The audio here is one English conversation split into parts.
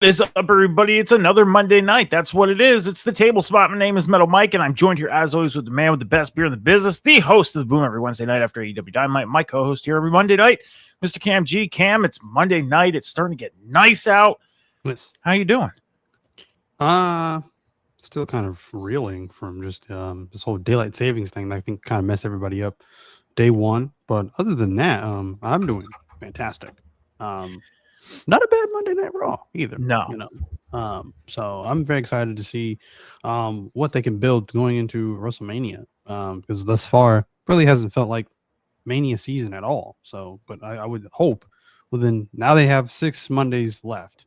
Is up, everybody? It's another Monday night. That's what it is. It's the table spot. My name is Metal Mike, and I'm joined here as always with the man with the best beer in the business, the host of the Boom every Wednesday night after AEW Dynamite. My co-host here every Monday night, Mr. Cam G. Cam, it's Monday night. It's starting to get nice out. Yes. How you doing? Still kind of reeling from just this whole daylight savings thing that I think kind of messed everybody up day one. But other than that, I'm doing fantastic. Not a bad Monday Night Raw either. No. So I'm very excited to see what they can build going into WrestleMania. Because thus far really hasn't felt like Mania season at all. So, but I would hope. Well, then now they have 6 Mondays left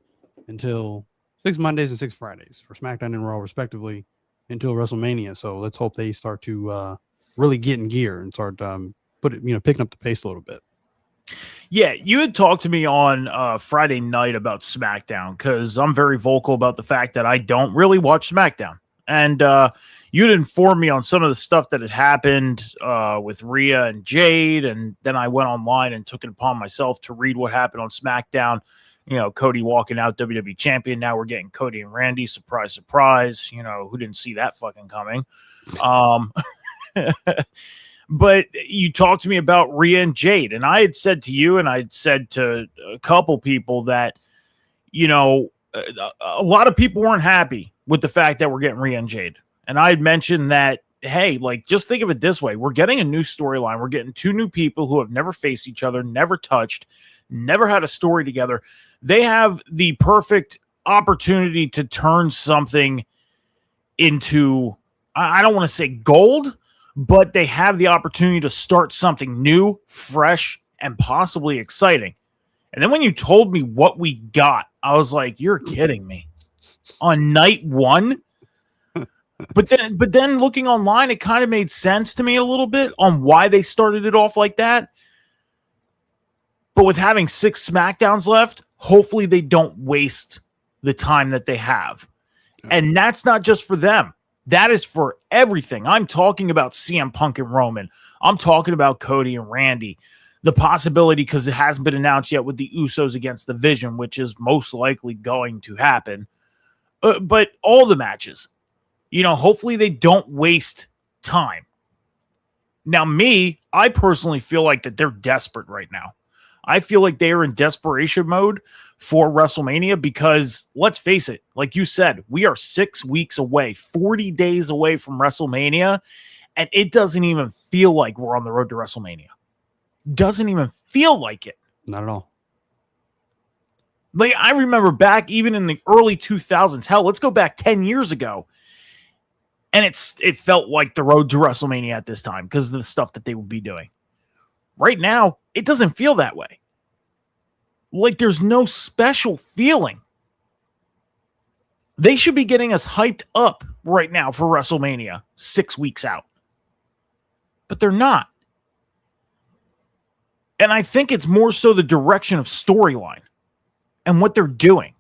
until 6 Mondays and 6 Fridays for SmackDown and Raw respectively until WrestleMania. So let's hope they start to really get in gear and start picking up the pace a little bit. Yeah, you had talked to me on Friday night about SmackDown because I'm very vocal about the fact that I don't really watch SmackDown. And you'd informed me on some of the stuff that had happened with Rhea and Jade. And then I went online and took it upon myself to read what happened on SmackDown. You know, Cody walking out WWE champion. Now we're getting Cody and Randy. Surprise, surprise. You know, who didn't see that fucking coming? But you talked to me about Rhea and Jade, and I had said to you, and I'd said to a couple people that, you know, a lot of people weren't happy with the fact that we're getting Rhea and Jade. And I had mentioned that, hey, like, just think of it this way. We're getting a new storyline. We're getting 2 new people who have never faced each other, never touched, never had a story together. They have the perfect opportunity to turn something into, I don't want to say gold, but they have the opportunity to start something new, fresh, and possibly exciting. And then when you told me what we got, I was like, you're kidding me. On night 1? But then looking online, it kind of made sense to me a little bit on why they started it off like that. But with having 6 SmackDowns left, hopefully they don't waste the time that they have. And that's not just for them. That is for everything. I'm talking about CM Punk and Roman. I'm talking about Cody and Randy. The possibility, because it hasn't been announced yet, with the Usos against the Vision, which is most likely going to happen. But all the matches, you know, hopefully they don't waste time. Now, I personally feel like that they're desperate right now. I feel like they are in desperation mode for WrestleMania because, let's face it, like you said, we are 6 weeks away, 40 days away from WrestleMania, and it doesn't even feel like we're on the road to WrestleMania. Doesn't even feel like it. Not at all. Like, I remember back even in the early 2000s, hell, let's go back 10 years ago, and it felt like the road to WrestleMania at this time because of the stuff that they would be doing. Right now, it doesn't feel that way. Like, there's no special feeling. They should be getting us hyped up right now for WrestleMania 6 weeks out. But they're not. And I think it's more so the direction of storyline and what they're doing.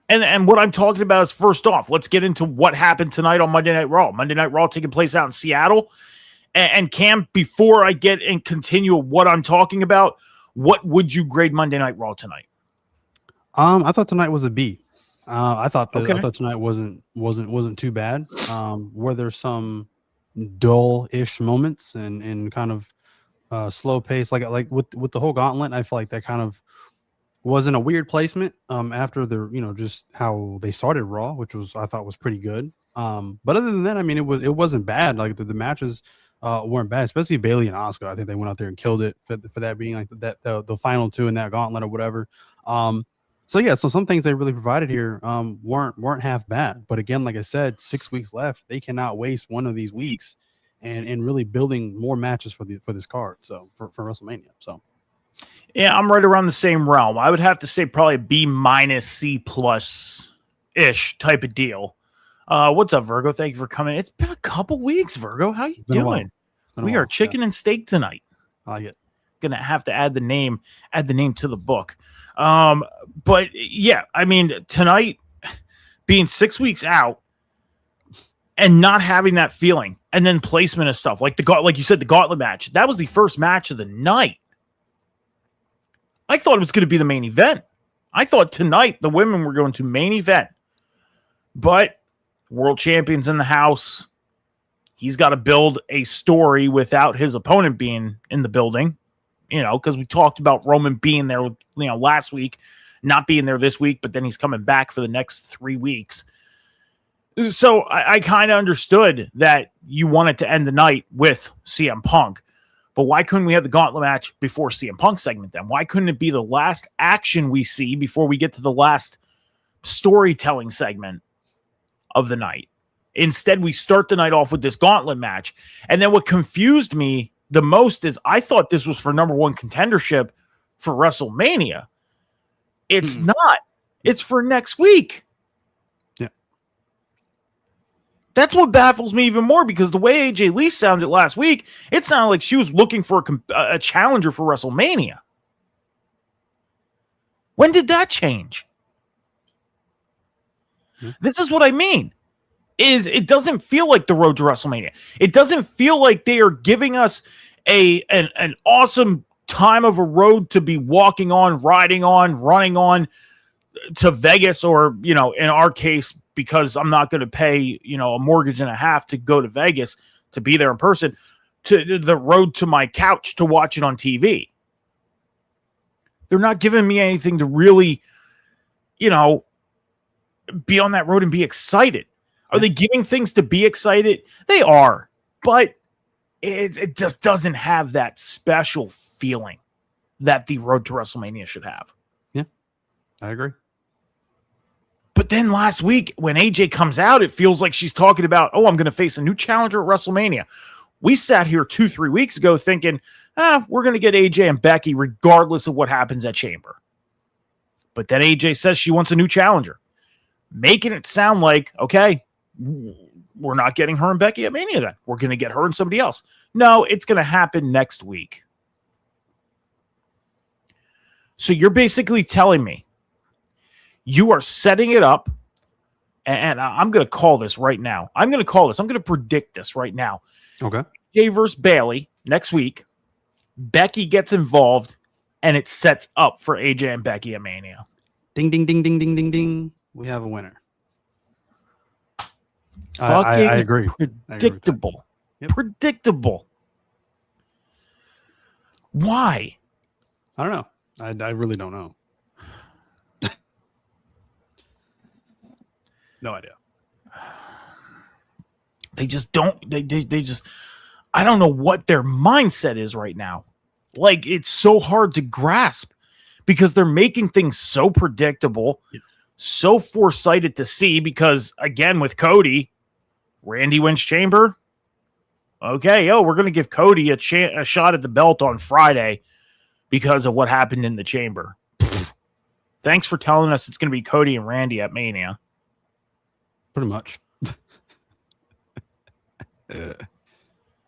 And what I'm talking about is, first off, let's get into what happened tonight on Monday Night Raw. Monday Night Raw taking place out in Seattle. And Cam, before I get and continue what I'm talking about, what would you grade Monday Night Raw tonight? I thought tonight was a B. I thought tonight wasn't too bad. Were there some dull-ish moments and kind of slow pace, like with the whole gauntlet? I feel like that kind of was in a weird placement after just how they started Raw, which I thought was pretty good. But other than that, I mean, it wasn't bad. Like the matches weren't bad, especially Bayley and Asuka. I think they went out there and killed it for that being like the final 2 in that gauntlet or whatever. So some things they really provided here weren't half bad. But again, like I said, 6 weeks left. They cannot waste one of these weeks and really building more matches for this card. So for WrestleMania. So yeah, I'm right around the same realm. I would have to say probably B- C+ ish type of deal. What's up, Virgo? Thank you for coming. It's been a couple weeks, Virgo. How you doing? We are chicken and steak tonight. I like it. Gonna have to add the name to the book. But yeah, I mean, tonight being 6 weeks out and not having that feeling, and then placement of stuff like you said, the gauntlet match. That was the first match of the night. I thought it was going to be the main event. I thought tonight the women were going to main event, but world champions in the house. He's got to build a story without his opponent being in the building, because we talked about Roman being there, last week, not being there this week, but then he's coming back for the next 3 weeks. So I kind of understood that you wanted to end the night with CM Punk, but why couldn't we have the gauntlet match before CM Punk segment then? Why couldn't it be the last action we see before we get to the last storytelling segment of the night? Instead, we start the night off with this gauntlet match. And then what confused me the most is I thought this was for number one contendership for WrestleMania. It's not. It's for next week. Yeah. That's what baffles me even more, because the way AJ Lee sounded last week, it sounded like she was looking for a challenger for WrestleMania. When did that change? This is what I mean. It doesn't feel like the road to WrestleMania. It doesn't feel like they are giving us an awesome time of a road to be walking on, riding on, running on to Vegas, or, in our case, because I'm not going to pay, a mortgage and a half to go to Vegas to be there in person, to the road to my couch to watch it on TV. They're not giving me anything to really, be on that road and be excited. Are they giving things to be excited? They are, but it just doesn't have that special feeling that the road to WrestleMania should have. Yeah, I agree. But then last week, when AJ comes out, it feels like she's talking about, I'm going to face a new challenger at WrestleMania. We sat here 2-3 weeks ago thinking, we're going to get AJ and Becky regardless of what happens at Chamber. But then AJ says she wants a new challenger, making it sound like, okay, we're not getting her and Becky at Mania then. We're going to get her and somebody else. No, it's going to happen next week. So you're basically telling me you are setting it up, and I'm going to call this right now. I'm going to predict this right now. Okay. Jay versus Bayley next week. Becky gets involved, and it sets up for AJ and Becky at Mania. Ding, ding, ding, ding, ding, ding, ding. We have a winner. Fucking I agree. Predictable. Yep. Predictable. Why? I don't know. I really don't know. No idea. They just don't. They just. I don't know what their mindset is right now. Like, it's so hard to grasp because they're making things so predictable, so foresighted to see. Because again, with Cody, Randy wins Chamber. Okay, we're going to give Cody a shot at the belt on Friday because of what happened in the Chamber. Thanks for telling us it's going to be Cody and Randy at Mania. Pretty much.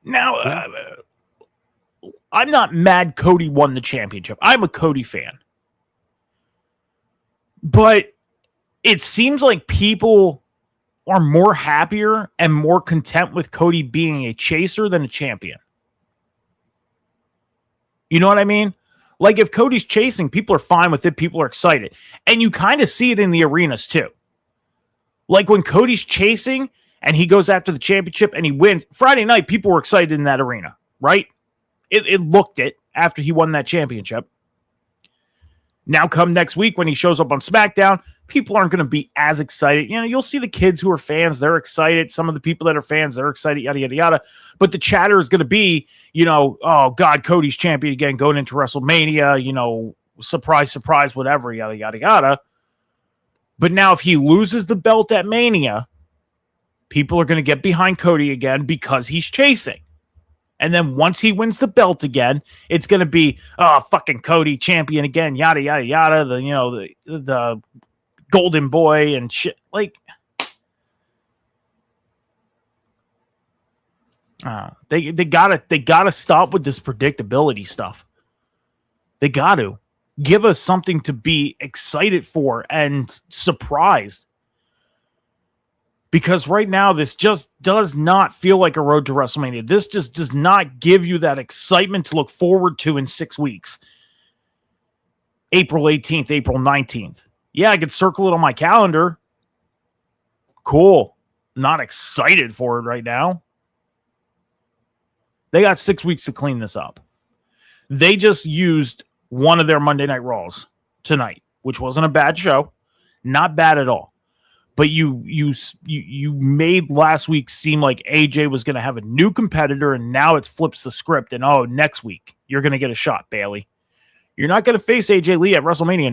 Now, I'm not mad Cody won the championship. I'm a Cody fan. But it seems like people are more happier and more content with Cody being a chaser than a champion. You know what I mean? Like, if Cody's chasing, people are fine with it. People are excited. And you kind of see it in the arenas too. Like, when Cody's chasing and he goes after the championship and he wins, Friday night, people were excited in that arena, right? It looked it after he won that championship. Now come next week when he shows up on SmackDown, people aren't going to be as excited. You'll see the kids who are fans, they're excited. Some of the people that are fans, they're excited, yada, yada, yada. But the chatter is going to be, oh, God, Cody's champion again going into WrestleMania, surprise, surprise, whatever, yada, yada, yada. But now if he loses the belt at Mania, people are going to get behind Cody again because he's chasing. And then once he wins the belt again, it's going to be, fucking Cody champion again, yada, yada, yada. The golden boy and shit. Like, they gotta stop with this predictability stuff. They got to give us something to be excited for and surprised. Because right now, this just does not feel like a road to WrestleMania. This just does not give you that excitement to look forward to in 6 weeks. April 18th, April 19th. Yeah, I could circle it on my calendar. Cool. Not excited for it right now. They got 6 weeks to clean this up. They just used one of their Monday Night Raws tonight, which wasn't a bad show. Not bad at all. But you made last week seem like AJ was going to have a new competitor, and now it flips the script, and next week you're going to get a shot, Bayley. You're not going to face AJ Lee at WrestleMania.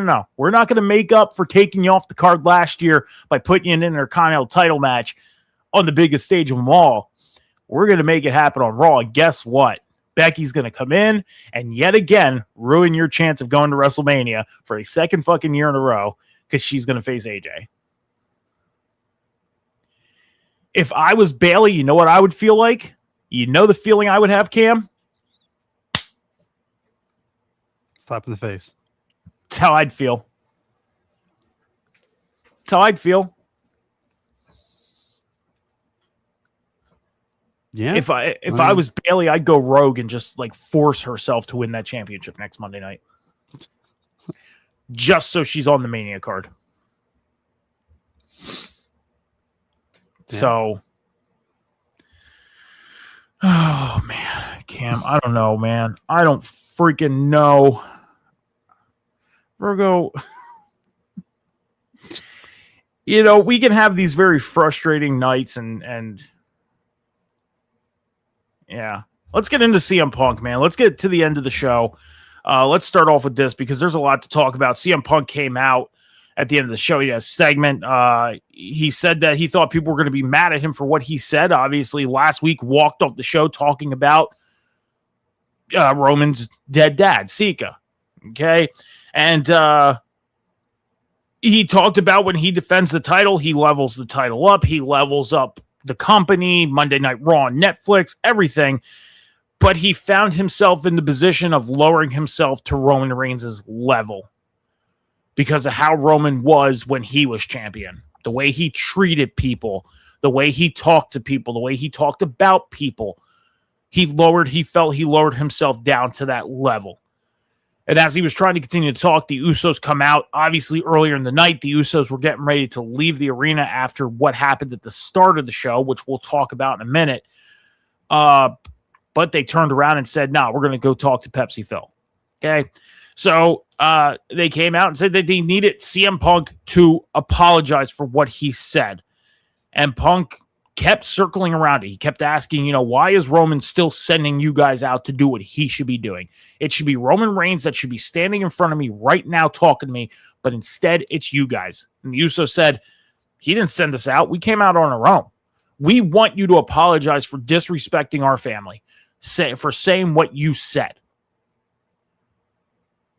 No. We're not going to make up for taking you off the card last year by putting you in an Intercontinental title match on the biggest stage of them all. We're going to make it happen on Raw. And guess what? Becky's going to come in and yet again ruin your chance of going to WrestleMania for a second fucking year in a row because she's going to face AJ. If I was Bayley, you know what I would feel like? You know the feeling I would have, Cam? Slap in the face. That's how I'd feel. That's how I'd feel. Yeah. If I was Bayley, I'd go rogue and just like force herself to win that championship next Monday night. Just so she's on the Mania card. Yeah. So, oh man, Cam, I don't know, man. I don't freaking know. Virgo, we can have these very frustrating nights and yeah. Let's get into CM Punk, man. Let's get to the end of the show. Let's start off with this because there's a lot to talk about. CM Punk came out at the end of the show. He had a segment. He said that he thought people were going to be mad at him for what he said. Obviously, last week walked off the show talking about Roman's dead dad, Sika. Okay. And he talked about when he defends the title, he levels the title up. He levels up the company, Monday Night Raw, Netflix, everything. But he found himself in the position of lowering himself to Roman Reigns' level because of how Roman was when he was champion. The way he treated people, the way he talked to people, the way he talked about people. He felt he lowered himself down to that level. And as he was trying to continue to talk, the Usos come out. Obviously, earlier in the night, the Usos were getting ready to leave the arena after what happened at the start of the show, which we'll talk about in a minute. But they turned around and said, no, we're going to go talk to Pepsi Phil. Okay? So they came out and said that they needed CM Punk to apologize for what he said. And Punk kept circling around it. He kept asking, why is Roman still sending you guys out to do what he should be doing? It should be Roman Reigns that should be standing in front of me right now talking to me, but instead it's you guys. And the Uso said, he didn't send us out. We came out on our own. We want you to apologize for disrespecting our family, for saying what you said.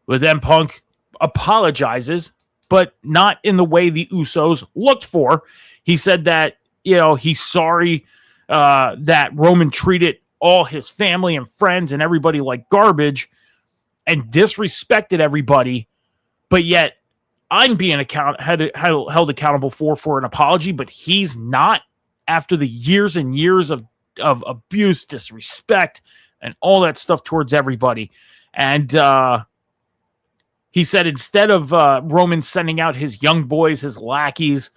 But then Punk apologizes, but not in the way the Usos looked for. He said that, he's sorry that Roman treated all his family and friends and everybody like garbage and disrespected everybody, but yet I'm being held accountable for an apology, but he's not, after the years and years of abuse, disrespect, and all that stuff towards everybody. And he said instead of Roman sending out his young boys, his lackeys,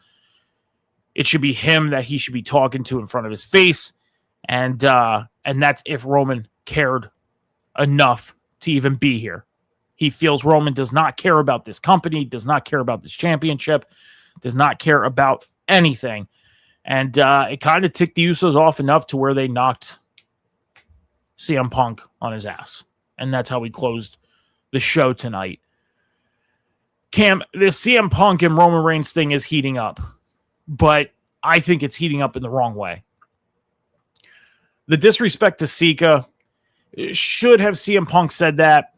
it should be him that he should be talking to in front of his face. And that's if Roman cared enough to even be here. He feels Roman does not care about this company, does not care about this championship, does not care about anything. And it kind of ticked the Usos off enough to where they knocked CM Punk on his ass. And that's how we closed the show tonight. Cam, the CM Punk and Roman Reigns thing is heating up, but I think it's heating up in the wrong way. The disrespect to Sika, should have CM Punk said that?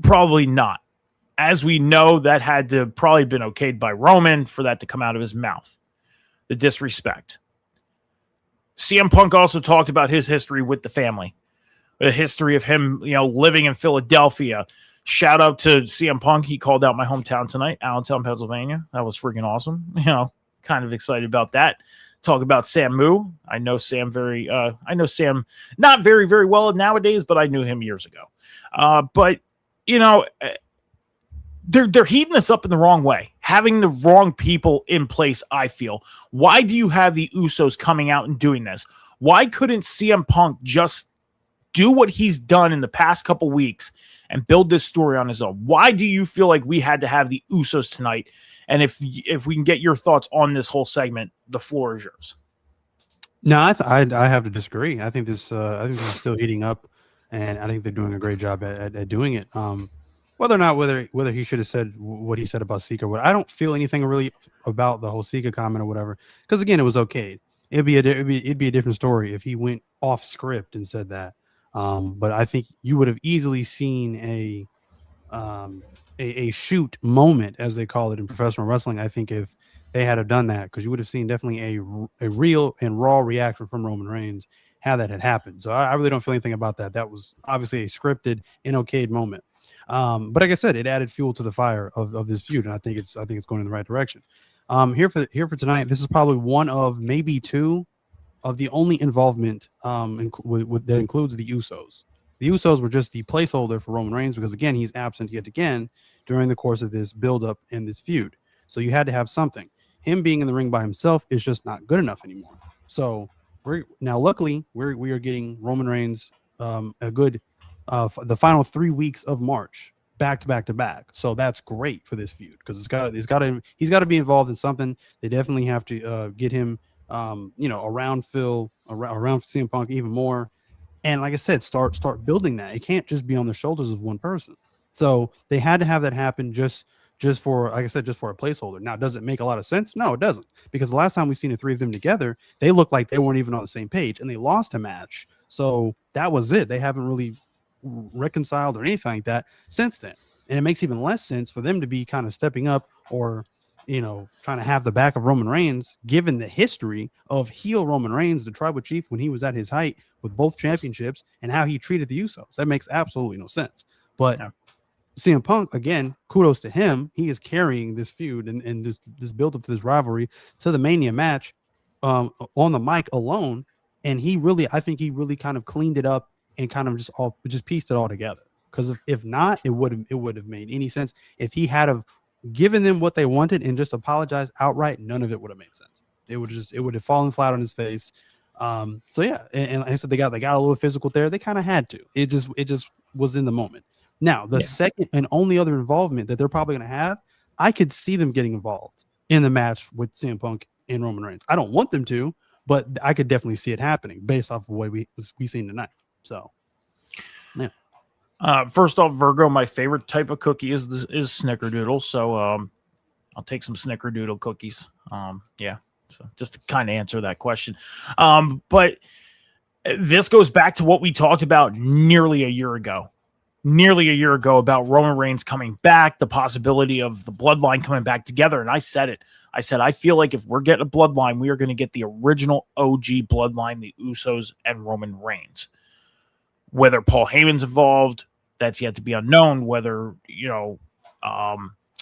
Probably not. As we know, that had to probably been okayed by Roman for that to come out of his mouth. The disrespect. CM Punk also talked about his history with the family. The history of him, living in Philadelphia. Shout out to CM Punk. He called out my hometown tonight, Allentown, Pennsylvania. That was freaking awesome. Kind of excited about that. Talk about Sam Moo. I know Sam not very, very well nowadays, but I knew him years ago. But you know, they're heating this up in the wrong way, having the wrong people in place. I feel. Why do you have the Usos coming out and doing this? Why couldn't CM Punk just do what he's done in the past couple weeks and build this story on his own? Why do you feel like we had to have the Usos tonight? And if we can get your thoughts on this whole segment, the floor is yours. No, I have to disagree. I think this is still heating up, and I think they're doing a great job at doing it. Whether or not whether he should have said what he said about Sika, I don't feel anything really about the whole Sika comment or whatever. Because again, it was okay. It'd be a different story if he went off script and said that. But I think you would have easily seen a shoot moment, as they call it in professional wrestling. I think if they had have done that, because you would have seen definitely a real and raw reaction from Roman Reigns how that had happened. So I really don't feel anything about that. That was obviously a scripted and okayed moment. But like I said, it added fuel to the fire of this feud, and I think it's going in the right direction. Here for tonight, this is probably one of maybe two of the only involvement that includes the Usos. The Usos were just the placeholder for Roman Reigns because again he's absent yet again during the course of this build-up in this feud. So you had to have something. Him being in the ring by himself is just not good enough anymore. So luckily we are getting Roman Reigns a good. The final 3 weeks of March, back to back. So that's great for this feud because he's got to be involved in something. They definitely have to get him, around CM Punk even more. And like I said, start building that. It can't just be on the shoulders of one person. So they had to have that happen just for, like I said, just for a placeholder. Now, does it make a lot of sense? No, it doesn't. Because the last time we've seen the three of them together, they looked like they weren't even on the same page and they lost a match. So that was it. They haven't really reconciled or anything like that since then, and it makes even less sense for them to be kind of stepping up or trying to have the back of Roman Reigns, given the history of heel Roman Reigns, the tribal chief, when he was at his height with both championships and how he treated the Usos. That makes absolutely no sense. But CM Punk, again, kudos to him. He is carrying this feud and this build up to this rivalry to the Mania match on the mic alone, and I think he really kind of cleaned it up and kind of just pieced it all together. Because if not, it would have made any sense. If he had have given them what they wanted and just apologized outright, none of it would have made sense. It would have fallen flat on his face. So yeah, and like I said, they got a little physical there. They kind of had to. It just was in the moment. Now the second and only other involvement that they're probably going to have, I could see them getting involved in the match with CM Punk and Roman Reigns. I don't want them to, but I could definitely see it happening based off of what we seen tonight. So, yeah. First off, Virgo, my favorite type of cookie is Snickerdoodle. So, I'll take some Snickerdoodle cookies. So just to kind of answer that question. But this goes back to what we talked about nearly a year ago about Roman Reigns coming back, the possibility of the bloodline coming back together. And I said it. I said, I feel like if we're getting a bloodline, we are going to get the original OG bloodline, the Usos and Roman Reigns. Whether Paul Heyman's involved, that's yet to be unknown. Whether,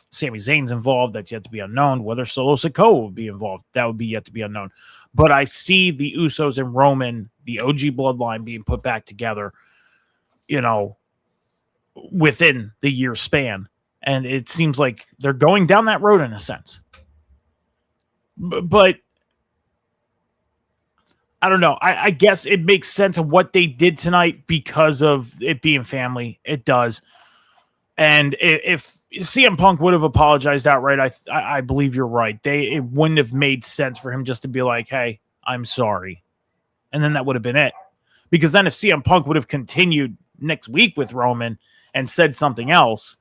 Sami Zayn's involved, that's yet to be unknown. Whether Solo Sikoa will be involved, that would be yet to be unknown. But I see the Usos and Roman, the OG bloodline, being put back together, within the year span. And it seems like they're going down that road in a sense. But I don't know. I guess it makes sense of what they did tonight because of it being family. It does. And if CM Punk would have apologized outright, I believe you're right. It wouldn't have made sense for him just to be like, hey, I'm sorry. And then that would have been it. Because then if CM Punk would have continued next week with Roman and said something else,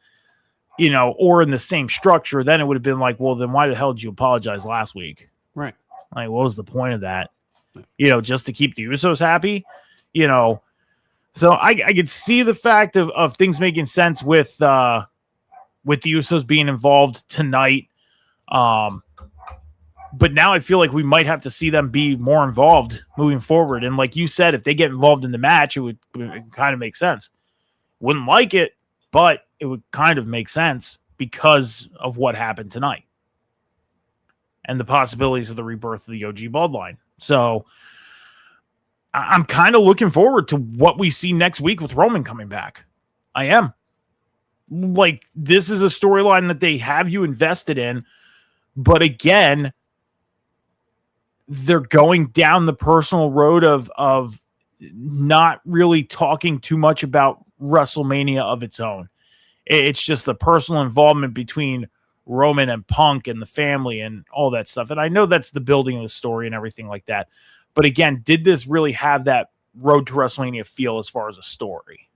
or in the same structure, then it would have been like, well, then why the hell did you apologize last week? Right. Like, what was the point of that? Just to keep the Usos happy, So I could see the fact of things making sense with the Usos being involved tonight. But now I feel like we might have to see them be more involved moving forward. And like you said, if they get involved in the match, it would kind of make sense. Wouldn't like it, but it would kind of make sense because of what happened tonight and the possibilities of the rebirth of the OG bloodline. So I'm kind of looking forward to what we see next week with Roman coming back. I am. Like, this is a storyline that they have you invested in, but again, they're going down the personal road of not really talking too much about WrestleMania of its own. It's just the personal involvement between Roman and Punk and the family and all that stuff. And I know that's the building of the story and everything like that. But again, did this really have that road to WrestleMania feel as far as a story?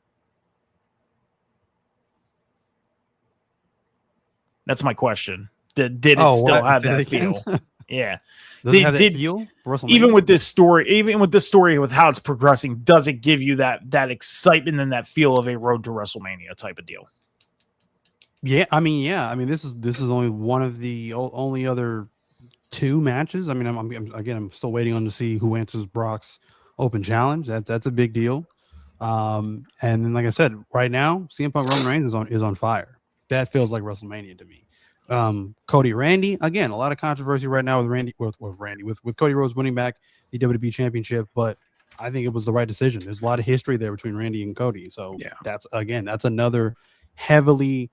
That's my question. Did it still have that feel? Yeah. Did feel even with this story, with how it's progressing, does it give you that excitement and that feel of a road to WrestleMania type of deal? Yeah, I mean, this is only one of the only other 2 matches. I mean, I'm still waiting on to see who answers Brock's open challenge. That's a big deal. And then, like I said, right now, CM Punk Roman Reigns is on fire. That feels like WrestleMania to me. Cody Randy, again, a lot of controversy right now with Cody Rhodes winning back the WWE Championship, but I think it was the right decision. There's a lot of history there between Randy and Cody, so yeah, that's another heavily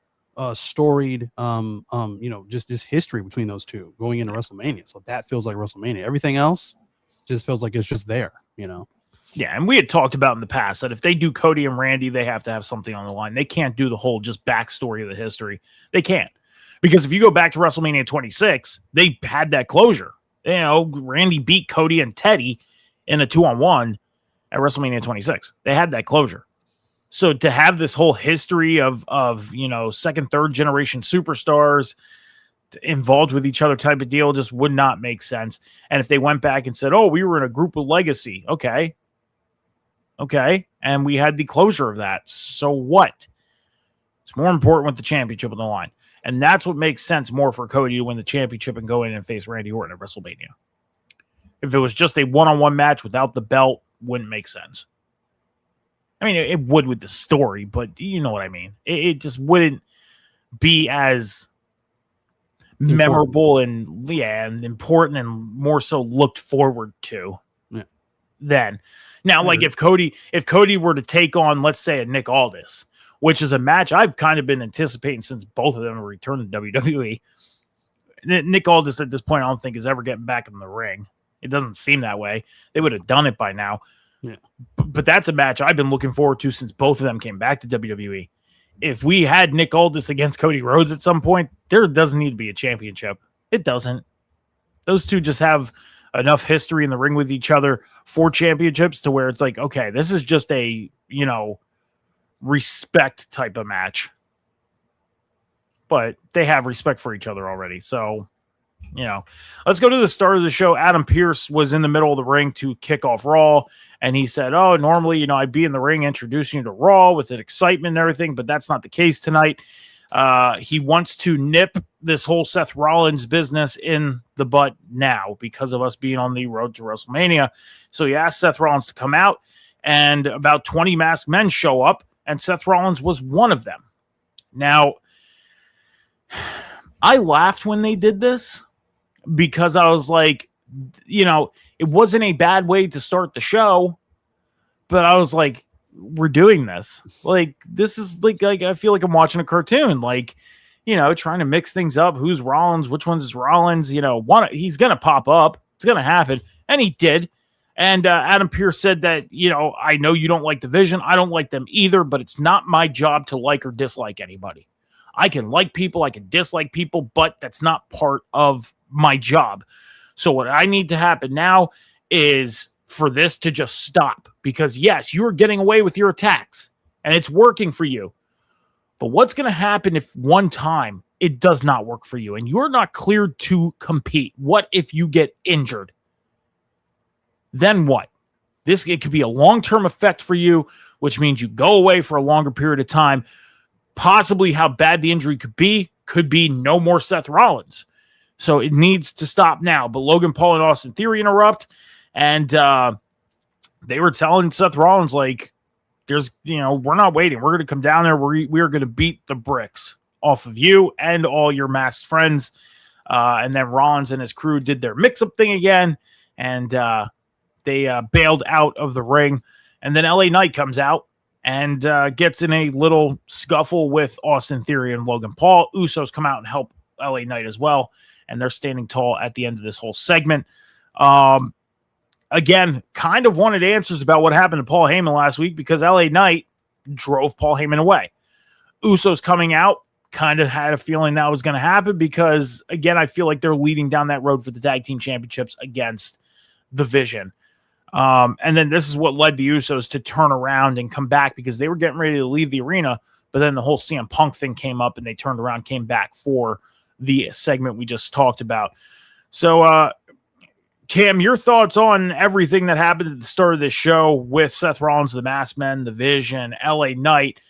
storied just history between those two going into WrestleMania. So that feels like WrestleMania. Everything else just feels like it's just there, Yeah, and we had talked about in the past that if they do Cody and Randy, they have to have something on the line. They can't do the whole just backstory of the history. They can't. Because if you go back to WrestleMania 26, they had that closure. Randy beat Cody and Teddy in a 2-on-1 at WrestleMania 26. They had that closure. So to have this whole history of second, third generation superstars involved with each other type of deal just would not make sense. And if they went back and said, oh, we were in a group of legacy. Okay. And we had the closure of that. So what? It's more important with the championship on the line. And that's what makes sense more for Cody to win the championship and go in and face Randy Orton at WrestleMania. If it was just a one-on-one match without the belt, wouldn't make sense. I mean, it would with the story, but you know what I mean. It just wouldn't be as memorable and important and more so looked forward to then. Now, like if Cody were to take on, let's say, a Nick Aldis, which is a match I've kind of been anticipating since both of them returned to WWE. Nick Aldis at this point, I don't think is ever getting back in the ring. It doesn't seem that way. They would have done it by now. Yeah. But that's a match I've been looking forward to since both of them came back to WWE. If we had Nick Aldis against Cody Rhodes at some point, there doesn't need to be a championship. It doesn't. Those two just have enough history in the ring with each other for championships to where it's like, okay, this is just a, respect type of match. But they have respect for each other already. So, let's go to the start of the show. Adam Pearce was in the middle of the ring to kick off Raw. And he said, oh, normally, I'd be in the ring introducing you to Raw with an excitement and everything, but that's not the case tonight. He wants to nip this whole Seth Rollins business in the butt now because of us being on the road to WrestleMania. So he asked Seth Rollins to come out, and about 20 masked men show up, and Seth Rollins was one of them. Now, I laughed when they did this because I was like, it wasn't a bad way to start the show, but I was like, we're doing this. Like, this is like I feel like I'm watching a cartoon, like, trying to mix things up. Who's Rollins? Which one's is Rollins? He's going to pop up. It's going to happen. And he did. And Adam Pearce said that, I know you don't like the Vision. I don't like them either, but it's not my job to like or dislike anybody. I can like people, I can dislike people, but that's not part of my job. So what I need to happen now is for this to just stop, because yes, you're getting away with your attacks and it's working for you. But what's going to happen if one time it does not work for you and you're not cleared to compete? What if you get injured? Then what? It could be a long-term effect for you, which means you go away for a longer period of time. Possibly how bad the injury could be no more Seth Rollins. So it needs to stop now. But Logan Paul and Austin Theory interrupt, and they were telling Seth Rollins, like, we're not waiting. We're going to come down there. We are going to beat the bricks off of you and all your masked friends. And then Rollins and his crew did their mix-up thing again, and they bailed out of the ring. And then LA Knight comes out, and gets in a little scuffle with Austin Theory and Logan Paul. Usos come out and help LA Knight as well, and they're standing tall at the end of this whole segment. Again, kind of wanted answers about what happened to Paul Heyman last week because LA Knight drove Paul Heyman away. Usos coming out, kind of had a feeling that was going to happen because, again, I feel like they're leading down that road for the tag team championships against the Vision. And then this is what led the Usos to turn around and come back because they were getting ready to leave the arena, but then the whole CM Punk thing came up and they turned around, came back for the segment we just talked about. So, Cam, your thoughts on everything that happened at the start of this show with Seth Rollins, the Masked Men, the Vision, LA Knight.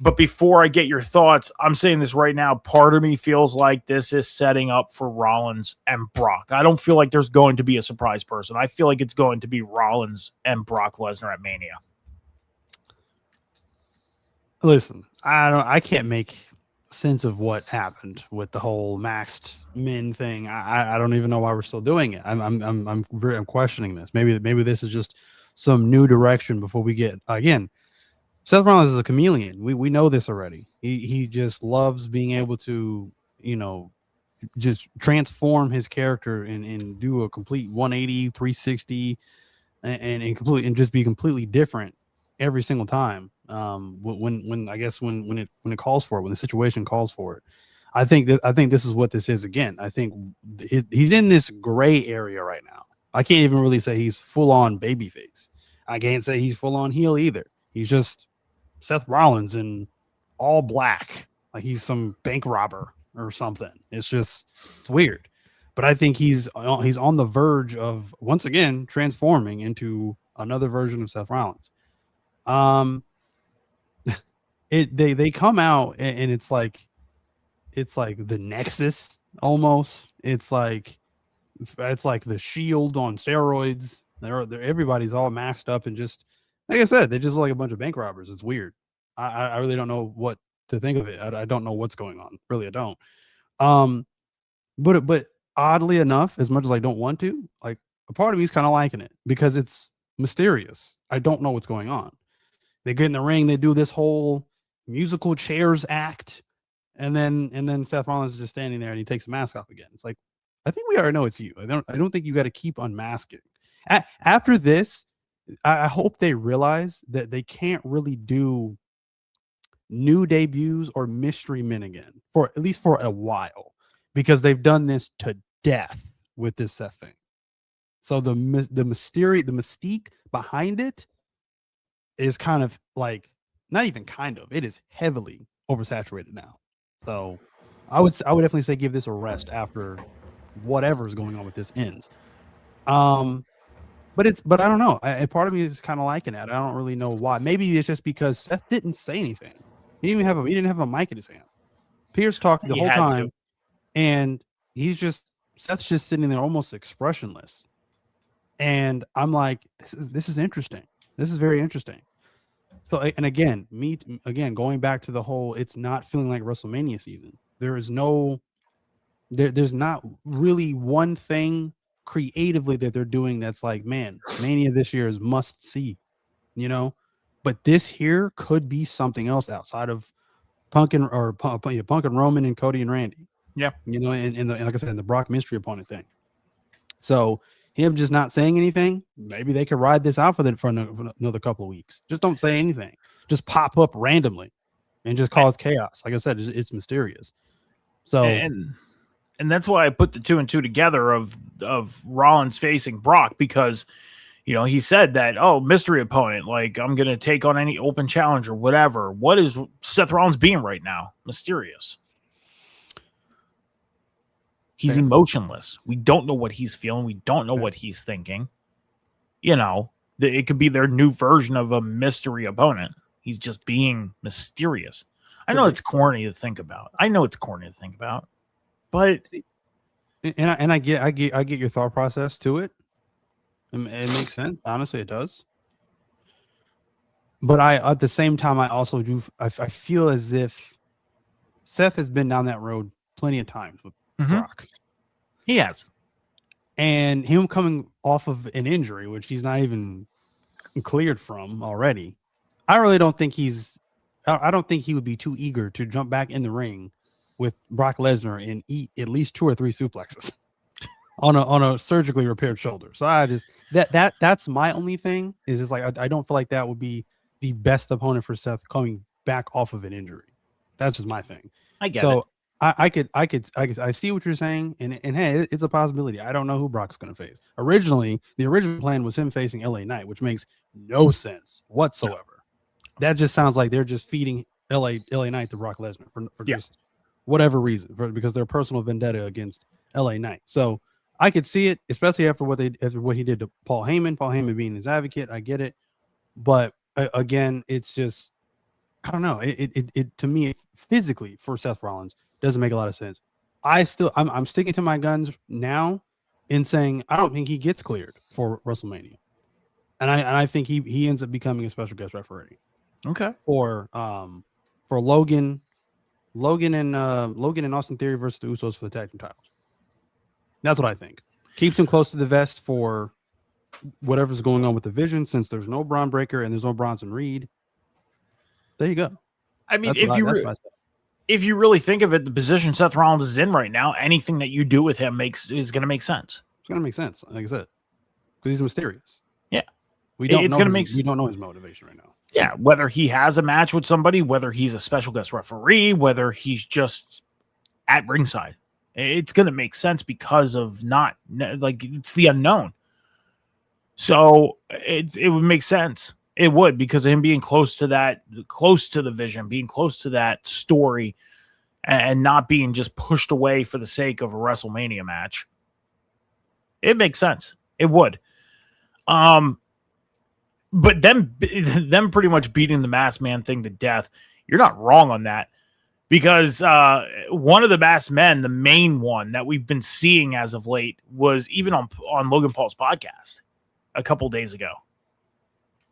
But before I get your thoughts, I'm saying this right now. Part of me feels like this is setting up for Rollins and Brock. I don't feel like there's going to be a surprise person. I feel like it's going to be Rollins and Brock Lesnar at Mania. Listen, I can't make sense of what happened with the whole Masked Men thing. I don't even know why we're still doing it. I'm questioning this. Maybe this is just some new direction before we get again. Seth Rollins is a chameleon. We know this already. He just loves being able to, just transform his character and do a complete 180, 360 and just be completely different every single time. When it calls for it, when the situation calls for it. I think this is what this is again. I think he's in this gray area right now. I can't even really say he's full on babyface. I can't say he's full on heel either. He's just Seth Rollins in all black, like he's some bank robber or something. It's weird, but I think he's on the verge of once again transforming into another version of Seth Rollins. They come out and it's like the Nexus almost. It's like the Shield on steroids. They're everybody's all maxed up and just like I said, they just look like a bunch of bank robbers. It's weird. I really don't know what to think of it. I don't know what's going on. Really, I don't. But oddly enough, as much as I don't want to, like a part of me is kind of liking it because it's mysterious. I don't know what's going on. They get in the ring, they do this whole musical chairs act, and then Seth Rollins is just standing there and he takes the mask off again. It's like, I think we already know it's you. I don't think you got to keep unmasking. After this, I hope they realize that they can't really do new debuts or mystery men again for at least for a while because they've done this to death with this Seth thing. So the mystique behind it is kind of like not even kind of, it is heavily oversaturated now. So I would definitely say give this a rest after whatever is going on with this ends. But I don't know. Part of me is kind of liking it. I don't really know why. Maybe it's just because Seth didn't say anything. He didn't have a mic in his hand. Pierce talked the whole time, and Seth's just sitting there almost expressionless. And I'm like, this is interesting. This is very interesting. So, and again, going back to the whole, it's not feeling like WrestleMania season. There's not really one thing creatively that they're doing that's like, man, Mania this year is must see, but this here could be something else outside of Punk and Roman and Cody and Randy. Yeah. And like I said, in the Brock mystery opponent thing. So him just not saying anything, maybe they could ride this out for another couple of weeks. Just don't say anything. Just pop up randomly and just cause chaos. Like I said, it's mysterious. So and that's why I put the 2 and 2 together of Rollins facing Brock because, he said that, mystery opponent, like I'm going to take on any open challenge or whatever. What is Seth Rollins being right now? Mysterious. He's emotionless. We don't know what he's feeling. We don't know what he's thinking. It could be their new version of a mystery opponent. He's just being mysterious. I know it's corny to think about. But and I get your thought process to it. It makes sense. Honestly, it does. But at the same time, I also do. I feel as if Seth has been down that road plenty of times with Brock. He has, and him coming off of an injury, which he's not even cleared from already. I really don't think I don't think he would be too eager to jump back in the ring with Brock Lesnar and eat at least 2 or 3 suplexes on a surgically repaired shoulder. So I just that's my only thing is just like I don't feel like that would be the best opponent for Seth coming back off of an injury. That's just my thing. I get it. I see what you're saying, and hey, it's a possibility. I don't know who Brock's going to face. Originally, the original plan was him facing LA Knight, which makes no sense whatsoever. That just sounds like they're just feeding LA Knight to Brock Lesnar for just whatever reason, because their personal vendetta against LA Knight. So I could see it, especially after what he did to Paul Heyman. Paul Heyman being his advocate, I get it, but again, it's just I don't know. It to me physically for Seth Rollins doesn't make a lot of sense. I'm sticking to my guns now in saying I don't think he gets cleared for WrestleMania, and I think he ends up becoming a special guest referee. Okay. For Logan and Austin Theory versus the Usos for the tag team titles. That's what I think. Keeps him close to the vest for whatever's going on with the Vision, since there's no Braun Breaker and there's no Bronson Reed. There you go. I mean, if you really think of it, the position Seth Rollins is in right now, anything that you do with him is going to make sense. It's going to make sense, like I said, because he's mysterious. Yeah, we don't know his motivation right now. Yeah, whether he has a match with somebody, whether he's a special guest referee, whether he's just at ringside, it's going to make sense because of it's the unknown. So it would make sense. It would, because of him being close to the Vision, being close to that story, and not being just pushed away for the sake of a WrestleMania match. It makes sense. It would. But them pretty much beating the Masked Man thing to death, you're not wrong on that, because one of the Masked Men, the main one that we've been seeing as of late, was even on Logan Paul's podcast a couple days ago,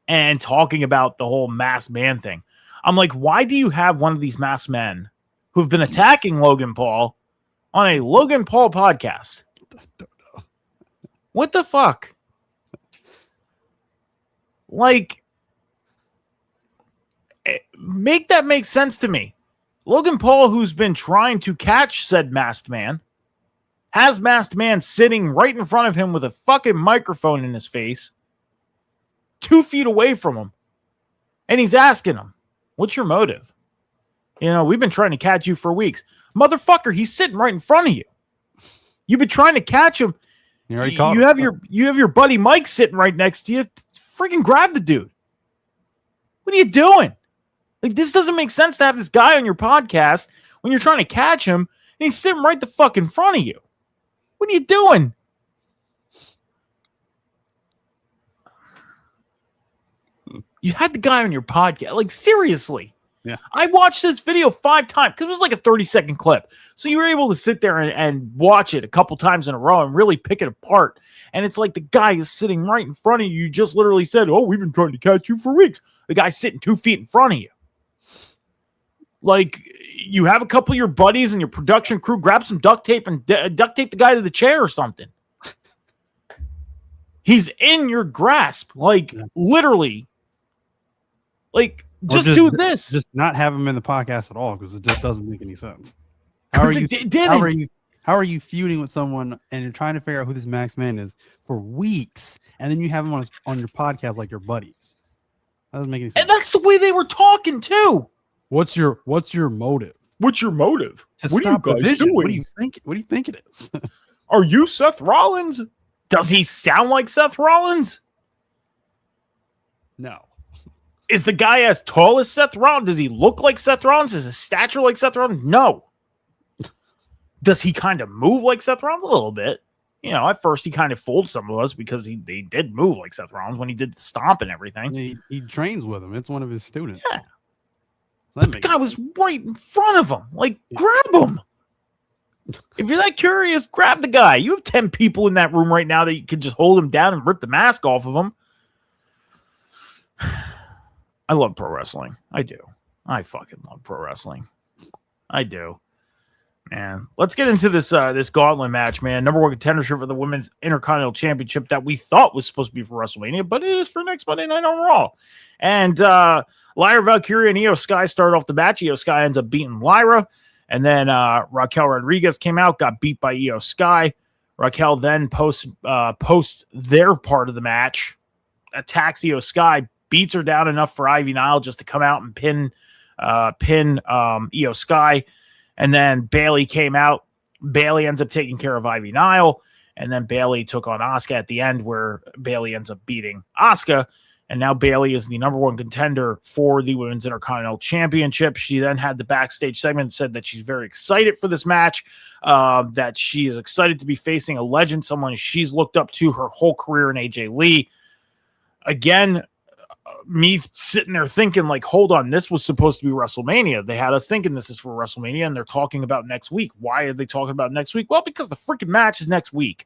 and talking about the whole Masked Man thing. I'm like, why do you have one of these Masked Men who've been attacking Logan Paul on a Logan Paul podcast? What the fuck? Like, make that make sense to me. Logan Paul, who's been trying to catch said Masked Man, has Masked Man sitting right in front of him with a fucking microphone in his face, 2 feet away from him. And he's asking him, what's your motive? You know, we've been trying to catch you for weeks. Motherfucker, he's sitting right in front of you. You've been trying to catch him. You have your buddy Mike sitting right next to you. Freaking grab the dude. What are you doing? Like, this doesn't make sense to have this guy on your podcast when you're trying to catch him and he's sitting right the fuck in front of you. What are you doing? You had the guy on your podcast. Like, seriously. Yeah. I watched this video 5 times because it was like a 30-second clip. So you were able to sit there and watch it a couple times in a row and really pick it apart. And it's like the guy is sitting right in front of you. You just literally said, oh, we've been trying to catch you for weeks. The guy's sitting 2 feet in front of you. Like, you have a couple of your buddies and your production crew grab some duct tape and duct tape the guy to the chair or something. He's in your grasp. Like, literally. Like, just do this. Just not have him in the podcast at all, because it just doesn't make any sense. How are you feuding with someone and you're trying to figure out who this Masked Man is for weeks, and then you have him on your podcast like your buddies? That doesn't make any sense. And that's the way they were talking too. What's your motive? What's your motive? What are you guys doing? What do you think it is? Are you Seth Rollins? Does he sound like Seth Rollins? No. Is the guy as tall as Seth Rollins? Does he look like Seth Rollins? Is his stature like Seth Rollins? No. Does he kind of move like Seth Rollins? A little bit. You know, at first he kind of fooled some of us because they did move like Seth Rollins when he did the stomp and everything. He trains with him. It's one of his students. Yeah. But the guy was right in front of him. Like, grab him. If you're that curious, grab the guy. You have 10 people in that room right now that you can just hold him down and rip the mask off of him. I love pro wrestling. I do. I fucking love pro wrestling. I do. Man, let's get into this this gauntlet match, man. Number one contendership for the Women's Intercontinental Championship that we thought was supposed to be for WrestleMania, but it is for next Monday Night on Raw. And Lyra Valkyria and Io Sky started off the match. Io Sky ends up beating Lyra. And then Raquel Rodriguez came out, got beat by Io Sky. Raquel then posts their part of the match, attacks Io Sky, beats her down enough for Ivy Nile just to come out and pin Io Sky. And then Bayley came out. Bayley ends up taking care of Ivy Nile. And then Bayley took on Asuka at the end, where Bayley ends up beating Asuka. And now Bayley is the number one contender for the Women's Intercontinental Championship. She then had the backstage segment, said that she's very excited for this match, that she is excited to be facing a legend, someone she's looked up to her whole career in AJ Lee. Again, me sitting there thinking, like, hold on, this was supposed to be WrestleMania. They had us thinking this is for WrestleMania, and they're talking about next week. Why are they talking about next week? Well, because the freaking match is next week.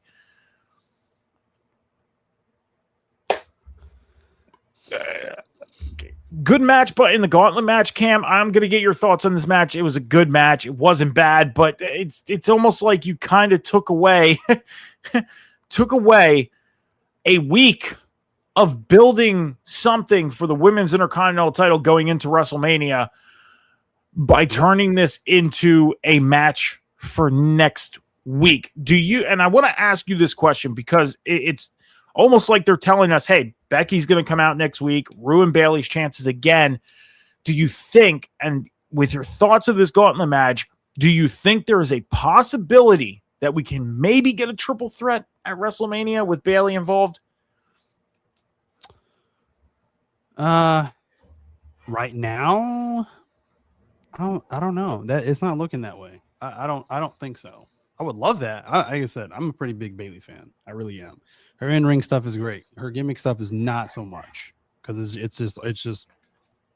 Good match, but in the gauntlet match, Cam, I'm going to get your thoughts on this match. It was a good match. It wasn't bad, but it's almost like you kind of took away a week of building something for the Women's Intercontinental title going into WrestleMania by turning this into a match for next week. Do you, and I want to ask you this question because it's almost like they're telling us, hey, Becky's going to come out next week, ruin Bayley's chances again. Do you think, and with your thoughts of this gauntlet match, do you think there is a possibility that we can maybe get a triple threat at WrestleMania with Bayley involved? Right now, I don't know. That it's not looking that way. I don't think so. I would love that. Like I said, I'm a pretty big Bayley fan. I really am. Her in-ring stuff is great. Her gimmick stuff is not so much, because it's just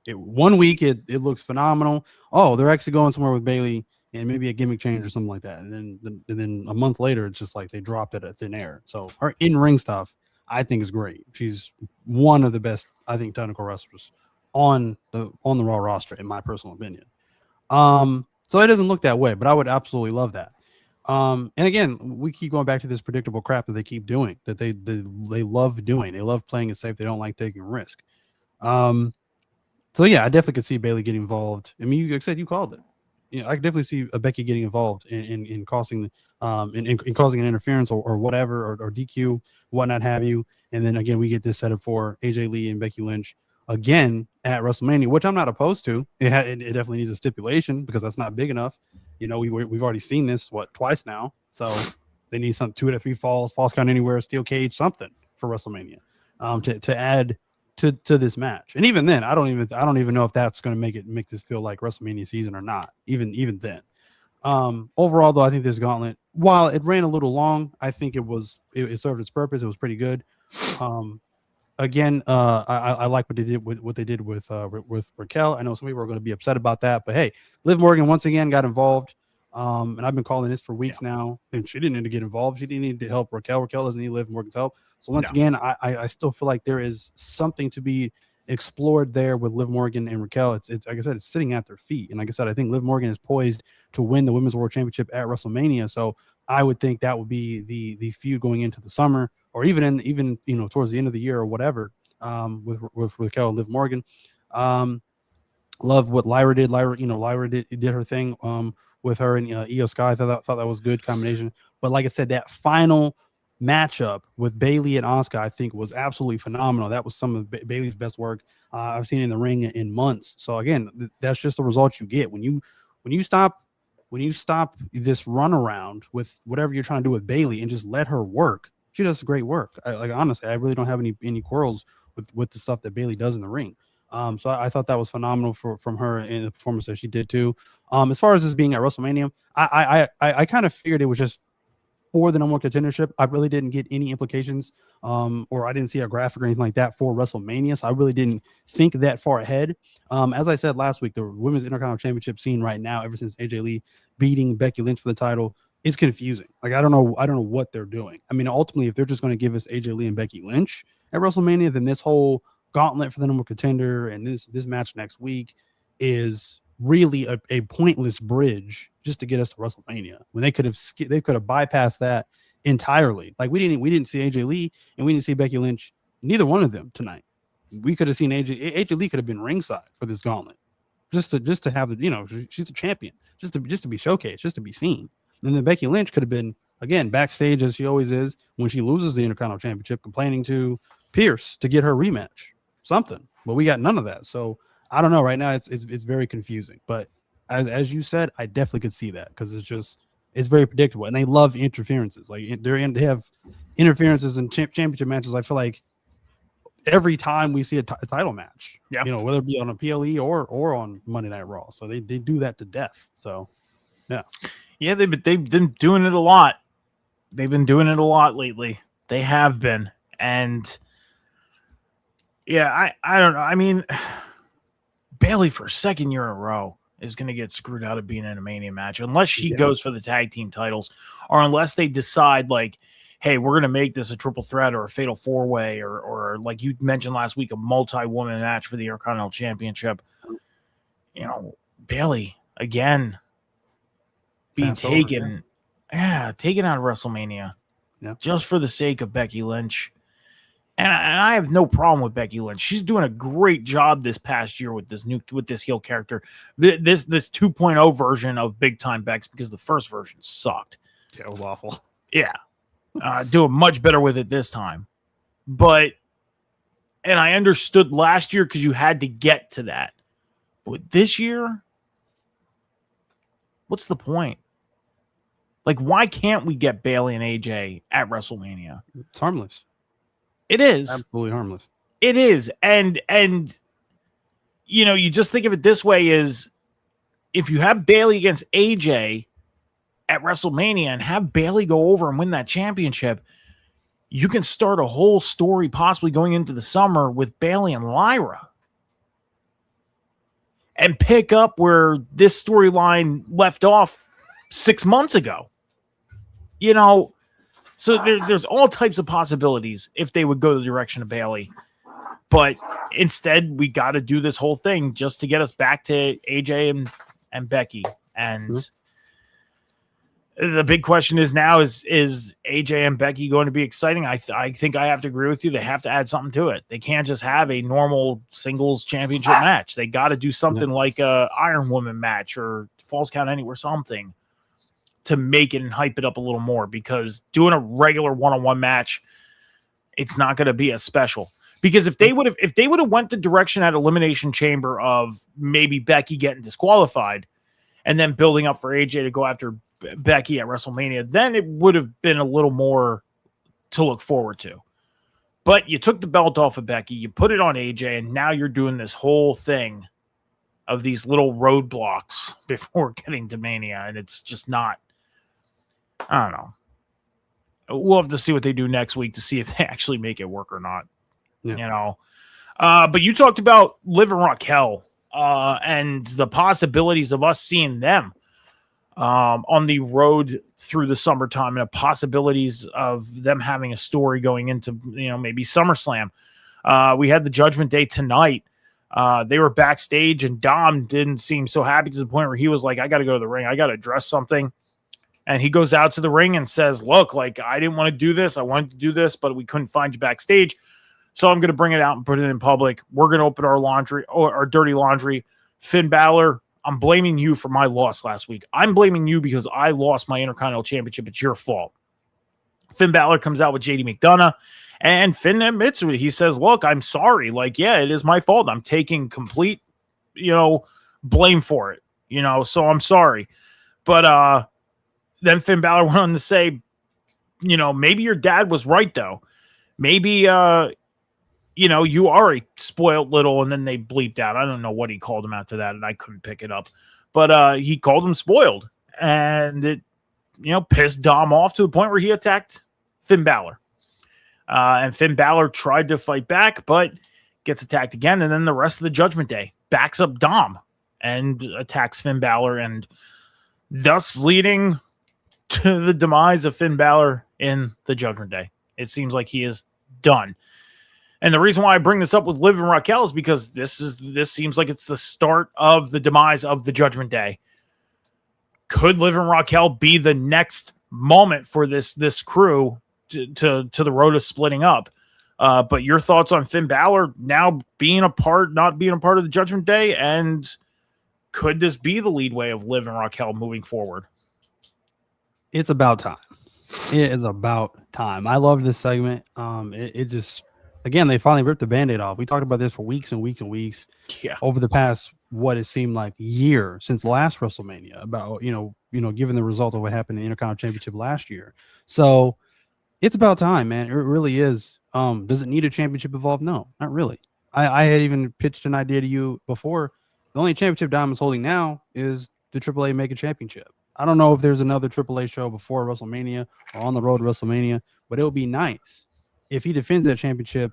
1 week it looks phenomenal. Oh, they're actually going somewhere with Bayley and maybe a gimmick change or something like that. And then a month later, it's just like they dropped it at thin air. So her in-ring stuff, I think, is great. She's one of the best, I think, technical wrestlers on the Raw roster, in my personal opinion. So it doesn't look that way, but I would absolutely love that. And again, we keep going back to this predictable crap that they keep doing, that they love doing. They love playing it safe. They don't like taking risk. So yeah, I definitely could see Bayley getting involved. I mean, you said you called it. You know, I could definitely see a Becky getting involved in causing in causing an interference or whatever, or DQ, whatnot have you. And then again, we get this set up for AJ Lee and Becky Lynch again at WrestleMania, which I'm not opposed to. It definitely needs a stipulation, because that's not big enough. You know, we've already seen this twice now, so they need some 2 out of 3 falls count anywhere, steel cage, something for WrestleMania to add to this match. And even then, I don't even know if that's going to make this feel like WrestleMania season or not. Even then, overall though, I think this gauntlet, while it ran a little long, I think it served its purpose. It was pretty good. Again, I like what they did with Raquel. I know some people are going to be upset about that, but hey, Liv Morgan once again got involved. And I've been calling this for weeks now, and she didn't need to get involved. She didn't need to help Raquel. Raquel doesn't need Liv Morgan's help. So once again, I still feel like there is something to be explored there with Liv Morgan and Raquel. It's like I said, it's sitting at their feet. And like I said, I think Liv Morgan is poised to win the Women's World Championship at WrestleMania. So I would think that would be the feud going into the summer, or even towards the end of the year or whatever, with Raquel and Liv Morgan. Love what Lyra did. Lyra did her thing with her and Io Sky. I thought that was a good combination. But like I said, that final matchup with Bayley and Asuka, I think, was absolutely phenomenal. That was some of Bayley's best work I've seen in the ring in months. So again, that's just the result you get when you stop this runaround with whatever you're trying to do with Bayley and just let her work. She does great work. Honestly, I really don't have any quarrels with the stuff that Bayley does in the ring. So I thought that was phenomenal from her in the performance that she did too. As far as this being at WrestleMania, I kind of figured it was just for the number one contendership. I really didn't get any implications, or I didn't see a graphic or anything like that for WrestleMania. So I really didn't think that far ahead. As I said last week, the Women's Intercontinental Championship scene right now, ever since AJ Lee beating Becky Lynch for the title, is confusing. Like I don't know what they're doing. I mean, ultimately, if they're just going to give us AJ Lee and Becky Lynch at WrestleMania, then this whole gauntlet for the number one contender and this match next week is really a pointless bridge just to get us to WrestleMania when they could have bypassed that entirely. Like we didn't see AJ Lee and we didn't see Becky Lynch, neither one of them tonight. We could have seen AJ Lee could have been ringside for this gauntlet, just to have the, she's a champion, just to be showcased, just to be seen. And then Becky Lynch could have been again backstage as she always is when she loses the Intercontinental Championship, complaining to Pierce to get her rematch, something. But we got none of that. So I don't know. Right now it's very confusing. But as you said, I definitely could see that because it's very predictable, and they love interferences. Like they have interferences in championship matches. I feel like every time we see a title match, whether it be on a PLE or on Monday Night Raw. So they do that to death. So yeah, they've been doing it a lot. They've been doing it a lot lately. They have been, and yeah, I don't know. I mean, Bayley for a second year in a row is going to get screwed out of being in a Mania match unless she goes for the tag team titles, or unless they decide like, hey, we're going to make this a triple threat or a fatal four-way or like you mentioned last week, a multi-woman match for the Intercontinental Championship. Bayley again being taken out of WrestleMania just for the sake of Becky Lynch. And I have no problem with Becky Lynch. She's doing a great job this past year with this heel character, this 2.0 version of Big Time Bex, because the first version sucked. Yeah, it was awful. Yeah, doing much better with it this time. And I understood last year because you had to get to that. But this year, what's the point? Like, why can't we get Bayley and AJ at WrestleMania? It's harmless. It is absolutely harmless. It is. And you just think of it this way is if you have Bayley against AJ at WrestleMania and have Bayley go over and win that championship, you can start a whole story possibly going into the summer with Bayley and Lyra and pick up where this storyline left off 6 months ago. So there's all types of possibilities if they would go the direction of Bayley. But instead, we got to do this whole thing just to get us back to AJ and Becky. And the big question is now, is AJ and Becky going to be exciting? I think I have to agree with you. They have to add something to it. They can't just have a normal singles championship match. They got to do something like a Iron Woman match or Falls Count Anywhere, something to make it and hype it up a little more, because doing a regular one-on-one match, it's not going to be as special. Because if they would have went the direction at Elimination Chamber of maybe Becky getting disqualified and then building up for AJ to go after Becky at WrestleMania, then it would have been a little more to look forward to. But you took the belt off of Becky, you put it on AJ, and now you're doing this whole thing of these little roadblocks before getting to Mania, and it's just not, I don't know. We'll have to see what they do next week to see if they actually make it work or not. But you talked about Liv and Raquel and the possibilities of us seeing them on the road through the summertime, and the possibilities of them having a story going into, maybe SummerSlam. We had the Judgment Day tonight. They were backstage, and Dom didn't seem so happy to the point where he was like, I got to go to the ring. I got to address something. And he goes out to the ring and says, look, like, I didn't want to do this. I wanted to do this, but we couldn't find you backstage. So I'm going to bring it out and put it in public. We're going to open our laundry, or our dirty laundry. Finn Balor, I'm blaming you for my loss last week. I'm blaming you because I lost my Intercontinental Championship. It's your fault. Finn Balor comes out with JD McDonough, and Finn admits it. He says, look, I'm sorry. Like, yeah, it is my fault. I'm taking complete, blame for it, so I'm sorry. But, then Finn Balor went on to say, maybe your dad was right, though. Maybe, you are a spoiled little, and then they bleeped out. I don't know what he called him after that, and I couldn't pick it up. But he called him spoiled, and it, pissed Dom off to the point where he attacked Finn Balor. And Finn Balor tried to fight back, but gets attacked again, and then the rest of the Judgment Day backs up Dom and attacks Finn Balor, and thus leading to the demise of Finn Balor in the Judgment Day. It seems like he is done. And the reason why I bring this up with Liv and Raquel is because this seems like it's the start of the demise of the Judgment Day. could Liv and Raquel be the next moment for this crew to the road to splitting up? But your thoughts on Finn Balor now not being a part of the Judgment Day, and could this be the lead way of Liv and Raquel moving forward? It's about time. It is about time. I love this segment. It just, again, they finally ripped the Band-Aid off. We talked about this for weeks and weeks and weeks. Yeah. Over the past, what it seemed like year since last WrestleMania, about, given the result of what happened in the Intercontinental Championship last year. So it's about time, man. It really is. Does it need a championship involved? No, not really. I had even pitched an idea to you before. The only championship Diamond's holding now is the AAA Mega Championship. I don't know if there's another AAA show before WrestleMania or on the road to WrestleMania, but it would be nice if he defends that championship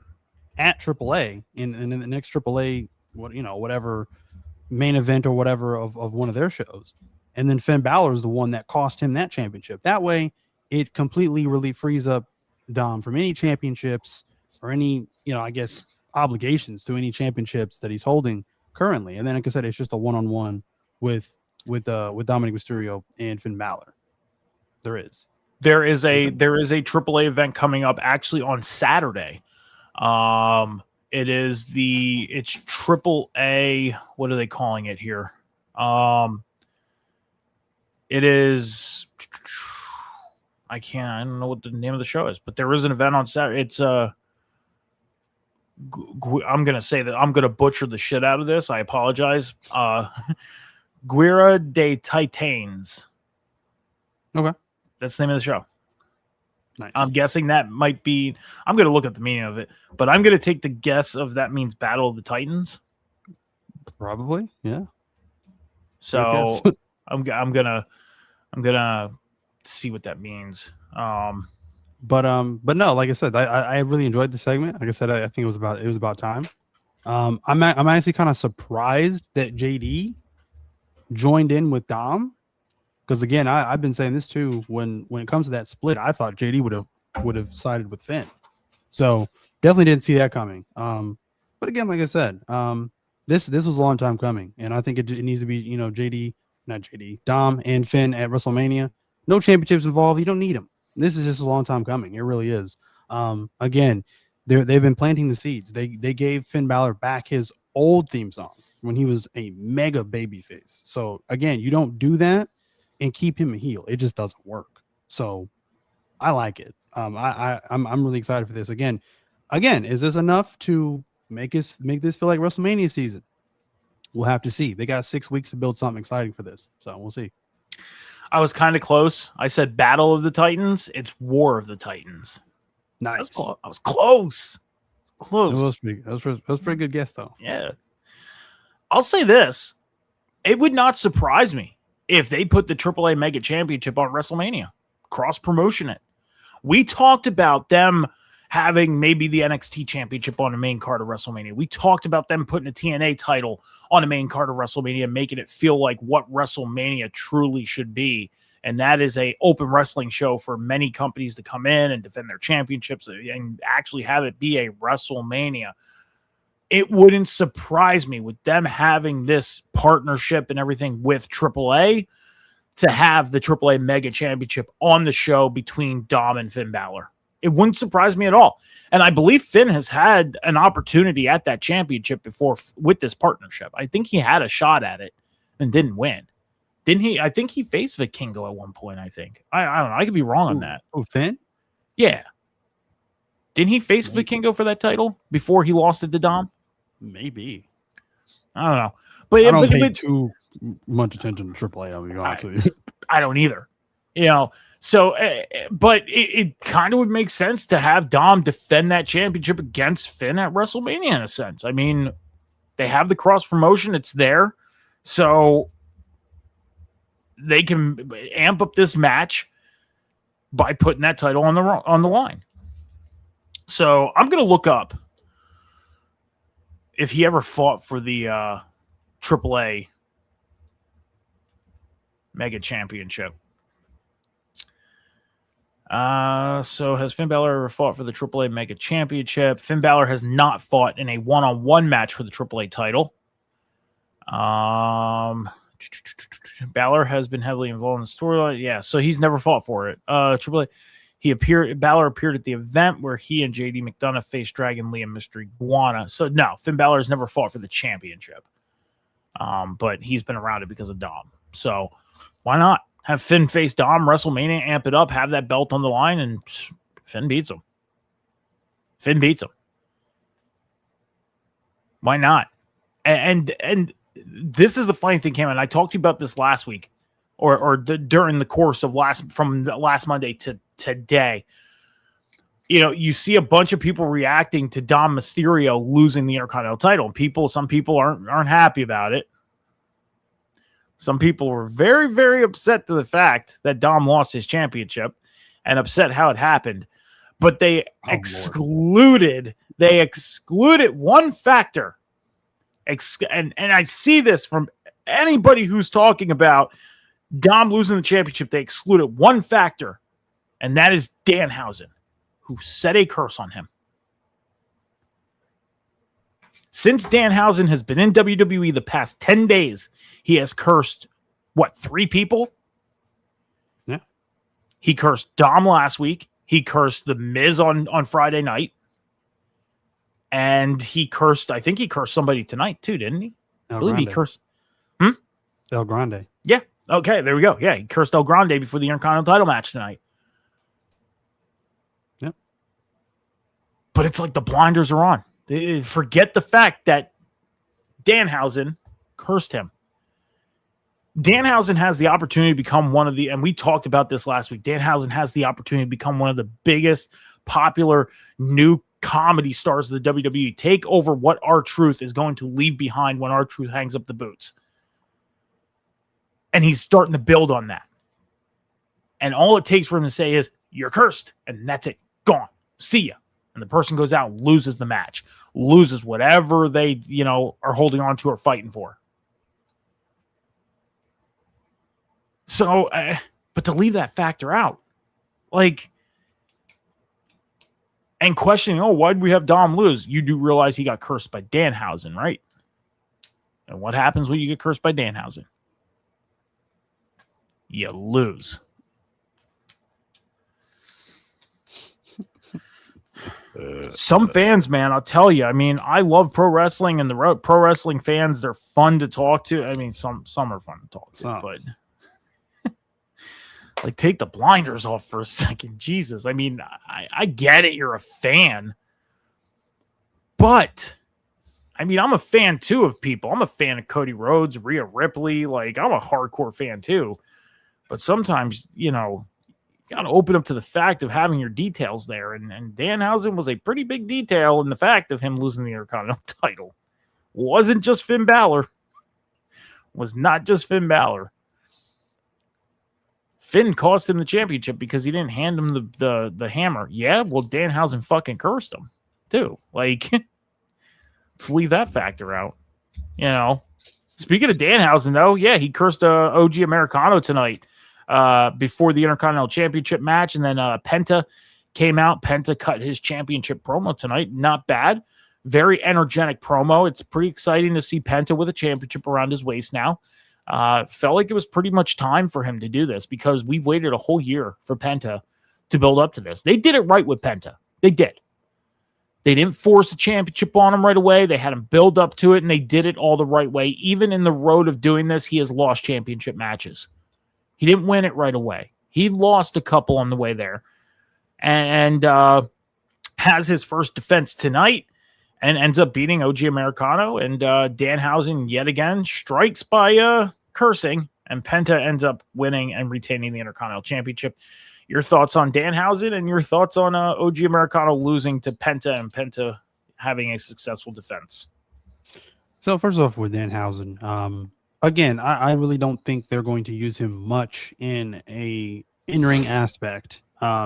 at AAA in the next AAA, whatever main event or whatever of one of their shows. And then Finn Balor is the one that cost him that championship. That way, it completely really frees up Dom from any championships or any, obligations to any championships that he's holding currently. And then, like I said, it's just a one-on-one with Dominic Mysterio and Finn Balor. There is a AAA event coming up actually on Saturday. It's AAA. What are they calling it here? It is. I don't know what the name of the show is, but there is an event on Saturday. It's I'm gonna say that I'm gonna butcher the shit out of this. I apologize. Guerra de Titans. Okay, that's the name of the show. Nice. I'm guessing that might be. I'm gonna look at the meaning of it, but I'm gonna take the guess of that means Battle of the Titans. Probably, yeah. So I'm gonna see what that means. But no, like I said, I really enjoyed the segment. Like I said, I think it was about time. I'm actually kind of surprised that JD joined in with Dom, because again, I've been saying this too. When it comes to that split, I thought JD would have sided with Finn. So definitely didn't see that coming. But again, like I said, this was a long time coming, and I think it needs to be Dom and Finn at WrestleMania. No championships involved. You don't need them. This is just a long time coming. It really is. Again, they've been planting the seeds. They gave Finn Balor back his old theme song when he was a mega babyface. So again, you don't do that and keep him a heel. It just doesn't work. So I like it. I'm really excited for this. Again, is this enough to make this feel like WrestleMania season? We'll have to see. They got 6 weeks to build something exciting for this. So we'll see. I was kind of close. I said Battle of the Titans. It's War of the Titans. Nice. I was close. Close. That was a pretty good guess, though. Yeah. I'll say this. It would not surprise me if they put the AAA Mega Championship on WrestleMania. Cross-promotion it. We talked about them having maybe the NXT Championship on the main card of WrestleMania. We talked about them putting a TNA title on the main card of WrestleMania, making it feel like what WrestleMania truly should be. And that is a open wrestling show for many companies to come in and defend their championships and actually have it be a WrestleMania. It wouldn't surprise me with them having this partnership and everything with AAA to have the AAA Mega Championship on the show between Dom and Finn Balor. It wouldn't surprise me at all. And I believe Finn has had an opportunity at that championship before with this partnership. I think he had a shot at it and didn't win. Didn't he? I think he faced Vikingo at one point, I think. I don't know. I could be wrong on that. Oh, Finn? Yeah. Didn't he face Vikingo for that title before he lost it to Dom? Maybe. I don't know. But I don't pay too much attention to AAA, I'll be honest with you. I don't either. So, but it kind of would make sense to have Dom defend that championship against Finn at WrestleMania in a sense. I mean, they have the cross promotion. It's there. So they can amp up this match by putting that title on the line. So I'm going to look up if he ever fought for the AAA Mega Championship. So has Finn Balor ever fought for the AAA Mega Championship? Finn Balor has not fought in a one-on-one match for the AAA title. Balor has been heavily involved in the storyline. Yeah, so he's never fought for it. Triple A, Balor appeared at the event where he and JD McDonough faced Dragon Lee and Mr. Iguana. So no, Finn Balor has never fought for the championship. But he's been around it because of Dom. So why not have Finn face Dom, WrestleMania, amp it up, have that belt on the line, and Finn beats him. Why not? And this is the funny thing, Cam, and I talked to you about this last week, during the course of from last Monday to today. You know, you see a bunch of people reacting to Dom Mysterio losing the Intercontinental title. Some people aren't happy about it. Some people were very, very upset to the fact that Dom lost his championship and upset how it happened. But they excluded one factor. And I see this from anybody who's talking about Dom losing the championship. They excluded one factor, and that is Danhausen, who set a curse on him. Since Danhausen has been in WWE the past 10 days, he has cursed, 3 people? Yeah. He cursed Dom last week. He cursed The Miz on Friday night. And I think he cursed somebody tonight too, didn't he? I believe he cursed. El Grande. Yeah. Okay, there we go. Yeah, he cursed El Grande before the Intercontinental title match tonight. Yep. But it's like the blinders are on. They forget the fact that Danhausen cursed him. Danhausen has the opportunity to become and we talked about this last week, Danhausen has the opportunity to become one of the biggest popular new comedy stars of the WWE. Take over what R-Truth is going to leave behind when R-Truth hangs up the boots. And he's starting to build on that. And all it takes for him to say is, you're cursed. And that's it. Gone. See ya. And the person goes out and loses the match. Loses whatever they, are holding on to or fighting for. So, but to leave that factor out, and questioning, why'd we have Dom lose? You do realize he got cursed by Danhausen, right? And what happens when you get cursed by Danhausen? You lose. Some fans, man, I'll tell you. I mean, I love pro wrestling, and the pro wrestling fans, they're fun to talk to. I mean, some are fun to talk to, but take the blinders off for a second. Jesus. I mean, I get it. You're a fan. But, I mean, I'm a fan, too, of people. I'm a fan of Cody Rhodes, Rhea Ripley. I'm a hardcore fan, too. But sometimes, you got to open up to the fact of having your details there. And Danhausen was a pretty big detail in the fact of him losing the Intercontinental title. Wasn't just Finn Balor. Was not just Finn Balor. Finn cost him the championship because he didn't hand him the hammer. Yeah, well, Danhausen fucking cursed him, too. Let's leave that factor out. Speaking of Danhausen, though, yeah, he cursed OG Americano tonight before the Intercontinental Championship match. And then Penta came out. Penta cut his championship promo tonight. Not bad. Very energetic promo. It's pretty exciting to see Penta with a championship around his waist now. Felt like it was pretty much time for him to do this because we've waited a whole year for Penta to build up to this. They did it right with Penta. They did. They didn't force a championship on him right away. They had him build up to it, and they did it all the right way. Even in the road of doing this, he has lost championship matches. He didn't win it right away. He lost a couple on the way there. And has his first defense tonight and ends up beating OG Americano. And Danhausen, yet again, strikes by cursing. And Penta ends up winning and retaining the Intercontinental Championship. Your thoughts on Danhausen and your thoughts on OG Americano losing to Penta and Penta having a successful defense? So first off with Danhausen, again, I really don't think they're going to use him much in a in-ring aspect.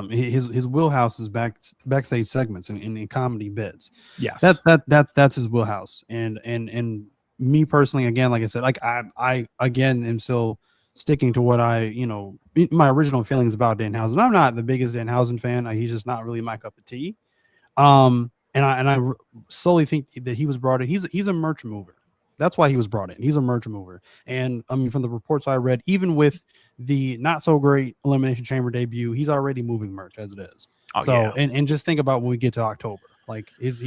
His wheelhouse is backstage segments and in comedy bits. Yes, that's his wheelhouse. And me personally, again, like I said, I again am still sticking to what my original feelings about Danhausen. I'm not the biggest Danhausen fan. He's just not really my cup of tea. And I solely think that he was brought in. He's a merch mover. That's why he was brought in. He's a merch mover. And I mean, from the reports I read, even with the not so great Elimination Chamber debut, he's already moving merch as it is. Oh, so yeah. and just think about when we get to October, like his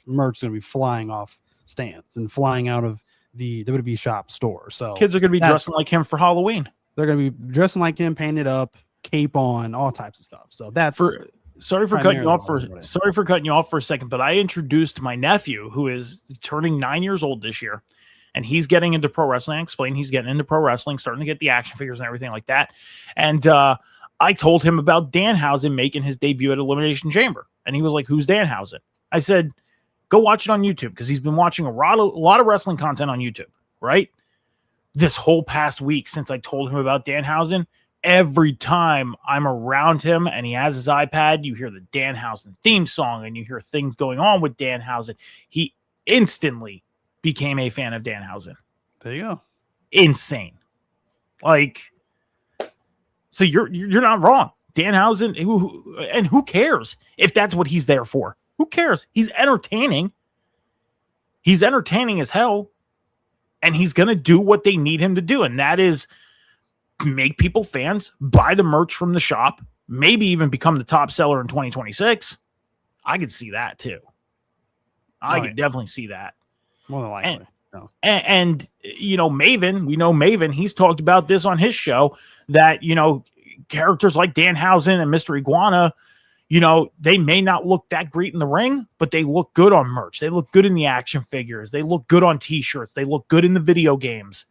merch is gonna be flying off stands and flying out of the WWE shop store. So kids are gonna be dressing like him for Halloween. They're gonna be dressing like him, painted up, cape on, all types of stuff. So that's sorry for cutting you off for a second, but I introduced my nephew who is turning 9 years old this year, and he's getting into pro wrestling. I explained he's getting into pro wrestling, starting to get the action figures and everything like that. And I told him about Danhausen making his debut at Elimination Chamber, and he was like, "Who's Danhausen?" I said, "Go watch it on YouTube," because he's been watching a lot of wrestling content on YouTube, right? This whole past week since I told him about Danhausen, every time I'm around him and he has his iPad, you hear the Danhausen theme song and you hear things going on with Danhausen. He instantly became a fan of Danhausen. There you go. Insane. Like, so you're not wrong. Danhausen, and who cares if that's what he's there for? Who cares? He's entertaining. He's entertaining as hell. And he's going to do what they need him to do. And that is make people fans, buy the merch from the shop, maybe even become the top seller in 2026. I could see that too. I could definitely see that. More than likely. And you know, Maven, he's talked about this on his show that, you know, characters like Danhausen and Mr. Iguana, you know, they may not look that great in the ring, but they look good on merch. They look good in the action figures. They look good on t-shirts. They look good in the video games.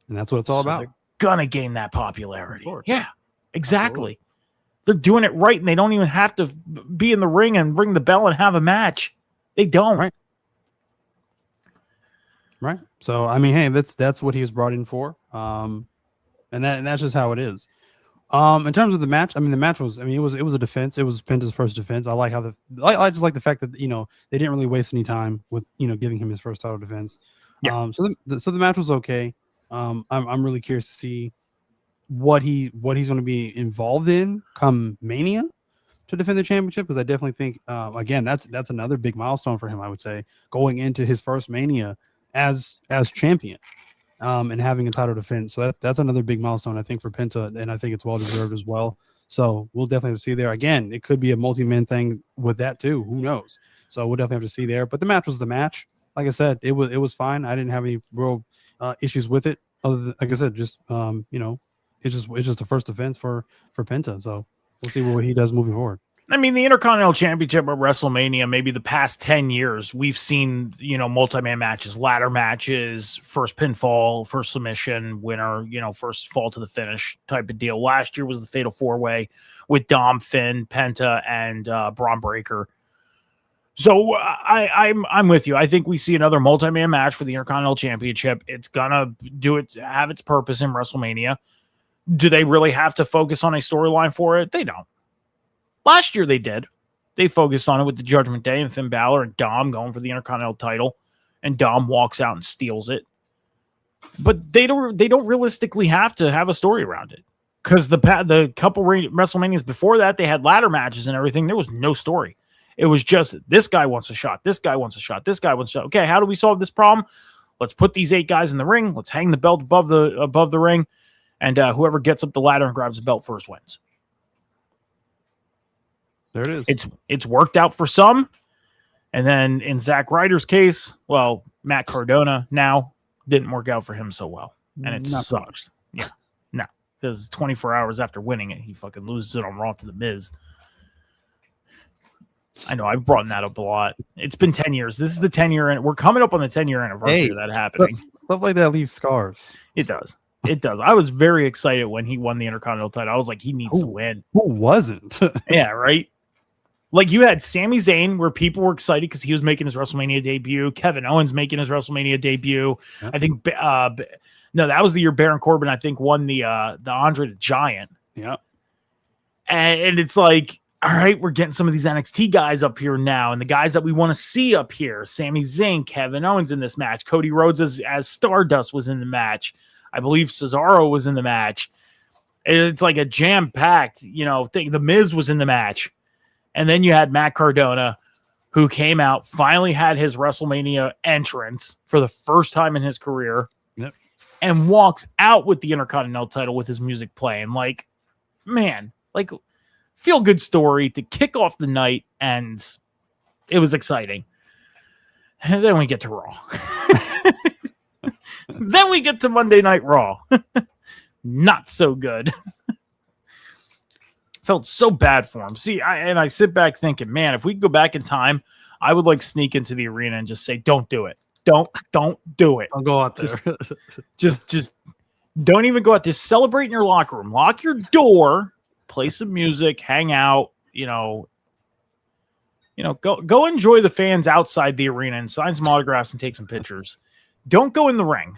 And that's what it's all about. They're gonna gain that popularity. Yeah, exactly. Absolutely. They're doing it right, and they don't even have to be in the ring and ring the bell and have a match. They don't. Right. So I mean, hey, that's what he was brought in for. And that's just how it is. In terms of the match, I mean, the match was, I mean, it was a defense. It was Penta's first defense. I like how I just like the fact that, you know, they didn't really waste any time with, you know, giving him his first title defense. Yeah. So the match was okay. I'm really curious to see what he's going to be involved in come Mania to defend the championship, because I definitely think again that's another big milestone for him. I would say going into his first Mania as champion. And having a title defense. So that's another big milestone, I think, for Penta, and I think it's well deserved as well. So we'll definitely have to see there. Again, it could be a multi-man thing with that too. Who knows? So we'll definitely have to see there. But the match was the match. Like I said, it was fine. I didn't have any real issues with it. Other than, like I said, just you know, it's just the first defense for Penta. So we'll see what he does moving forward. I mean, the Intercontinental Championship at WrestleMania, maybe the past 10 years, we've seen, you know, multi-man matches, ladder matches, first pinfall, first submission, winner, you know, first fall to the finish type of deal. Last year was the Fatal 4-Way with Dom, Finn, Penta, and Braun Breaker. So I'm with you. I think we see another multi-man match for the Intercontinental Championship. It's gonna have its purpose in WrestleMania. Do they really have to focus on a storyline for it? They don't. Last year they did. They focused on it with the Judgment Day and Finn Balor and Dom going for the Intercontinental title, and Dom walks out and steals it. But they don't realistically have to have a story around it, because the couple WrestleManias before that, they had ladder matches and everything. There was no story. It was just, this guy wants a shot. This guy wants a shot. This guy wants a shot. Okay, how do we solve this problem? Let's put these 8 guys in the ring. Let's hang the belt above the ring, and whoever gets up the ladder and grabs the belt first wins. There it is. It's worked out for some, and then in Zack Ryder's case, well, Matt Cardona now didn't work out for him so well, and it sucks. Yeah, no, because 24 hours after winning it, he fucking loses it on Raw to The Miz. I know I've brought that up a lot. It's been 10 years. This is the 10-year, and we're coming up on the 10-year anniversary of that happening. Stuff like that leaves scars. It does. It does. I was very excited when he won the Intercontinental title. I was like, he needs to win. Who wasn't? Yeah, right. Like, you had Sami Zayn, where people were excited because he was making his WrestleMania debut. Kevin Owens making his WrestleMania debut. Yeah. I think no, that was the year Baron Corbin, I think, won the Andre the Giant. Yeah. And it's like, all right, we're getting some of these NXT guys up here now, and the guys that we want to see up here. Sami Zayn, Kevin Owens in this match. Cody Rhodes as Stardust was in the match. I believe Cesaro was in the match. It's like a jam-packed, you know, thing. The Miz was in the match. And then you had Matt Cardona, who came out, finally had his WrestleMania entrance for the first time in his career, and walks out with the Intercontinental title with his music playing. Like, man, like, feel good story to kick off the night, and it was exciting. And then we get to Raw. Then we get to Monday Night Raw. Not so good. Felt so bad for him. See, I sit back thinking, man, if we could go back in time, I would like sneak into the arena and just say, don't do it. Don't do it. I'll go out there. Just don't even go out there. Celebrate in your locker room. Lock your door, play some music, hang out, go enjoy the fans outside the arena and sign some autographs and take some pictures. Don't go in the ring.